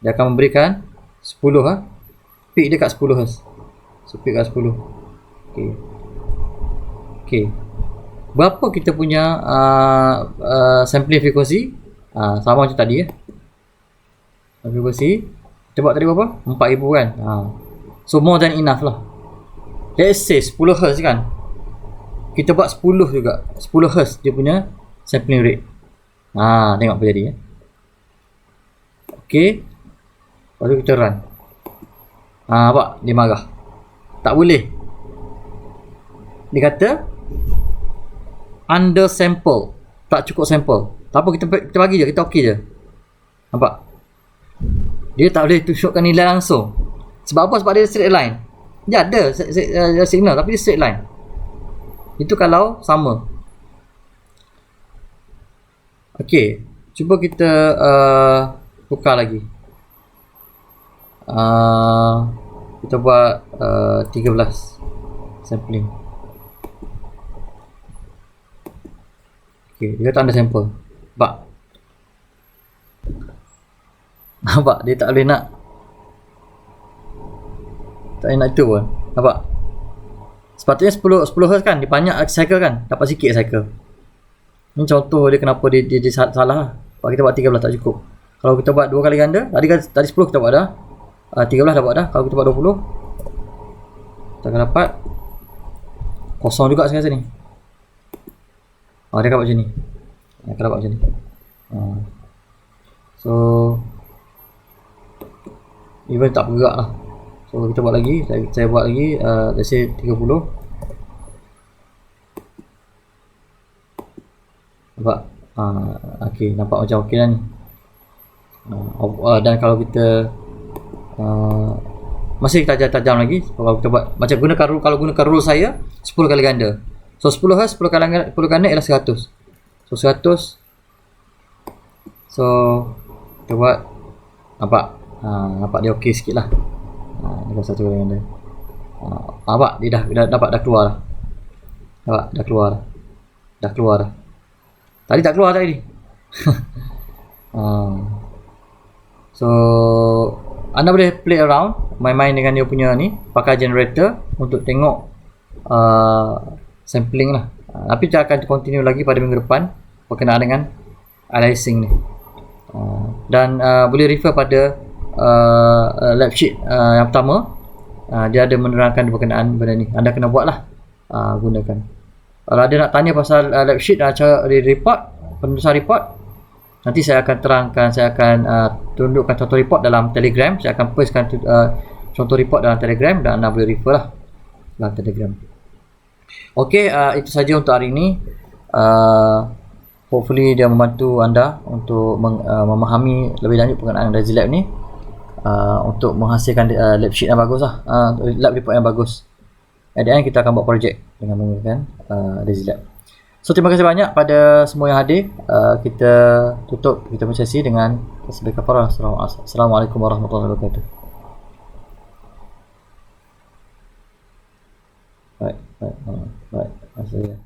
dia akan memberikan 10 ha. Peak dia kat 10 Hz. So peak kat 10. Okey. Okey. Berapa kita punya sampling frekuensi? Sama macam tadi ya. Frekuensi kita buat tadi berapa? 4000 kan. So more than enough lah. Let's say 10 Hz kan. Kita buat 10 juga. 10 Hz dia punya sampling rate. Tengok apa jadi ya. Okey. Lepas tu kita run. Nampak? Dia marah. Tak boleh. Dia kata under sample. Tak cukup sample. Tak apa, kita bagi je. Kita okey je. Nampak? Dia tak boleh tunjukkan nilai langsung. Sebab apa? Sebab dia straight line. Dia ada signal tapi dia straight line. Itu kalau sama. Okey, cuba kita tukar lagi. Kita buat 13 sampling. Okey, dia tak ada sampel. Nampak? Dia tak boleh nak. Tak boleh nak itu pun. Nampak? Sepatutnya 10 Hz kan, dia banyak cycle kan, dapat sikit cycle. Ini contoh dia kenapa dia salah lah. Sebab kita buat 13 tak cukup. Kalau kita buat 2 kali ganda, tadi 10 kita buat dah, 13 dah buat dah. Kalau kita buat 20, kita akan dapat kosong juga saya rasa ni. Dia akan buat macam ni. Dia akan dapat macam ni. So even tak bergerak lah. So kita buat lagi, saya buat lagi, let's say 30. Nampak? Okay, nampak macam okey dah ni. Dan kalau kita masih tajam lagi, kalau kita buat macam gunakan rule saya 10 kali ganda. So 10 Hz 10 ganda ialah 100. So 100. So kita buat, nampak dia okey sikit lah. Dekat satu kali ganda. Nampak dia dah keluar dah. Nampak dah keluar dah. Tadi tak keluar tadi. So anda boleh play around, main-main dengan dia punya ni, pakai generator untuk tengok sampling lah. Tapi kita akan continue lagi pada minggu depan berkenaan dengan aliasing ni. Dan boleh refer pada lab sheet yang pertama. Dia ada menerangkan berkenaan benda ni. Anda kena buat lah, gunakan. Kalau ada nak tanya pasal lab sheet, cara report, penulisan report, nanti saya akan terangkan. Saya akan tunjukkan contoh report dalam Telegram. Saya akan postkan contoh report dalam Telegram dan anda boleh refer lah dalam Telegram. Okey, itu saja untuk hari ini. Hopefully dia membantu anda untuk memahami lebih lanjut penggunaan Resi Lab ni, untuk menghasilkan lab sheet yang bagus lah, lab report yang bagus. At the end kita akan buat projek dengan menggunakan Resi Lab. So terima kasih banyak pada semua yang hadir. Kita tutup kita punya sesi dengan tasbih kafarah. Assalamualaikum warahmatullahi wabarakatuh. Baik.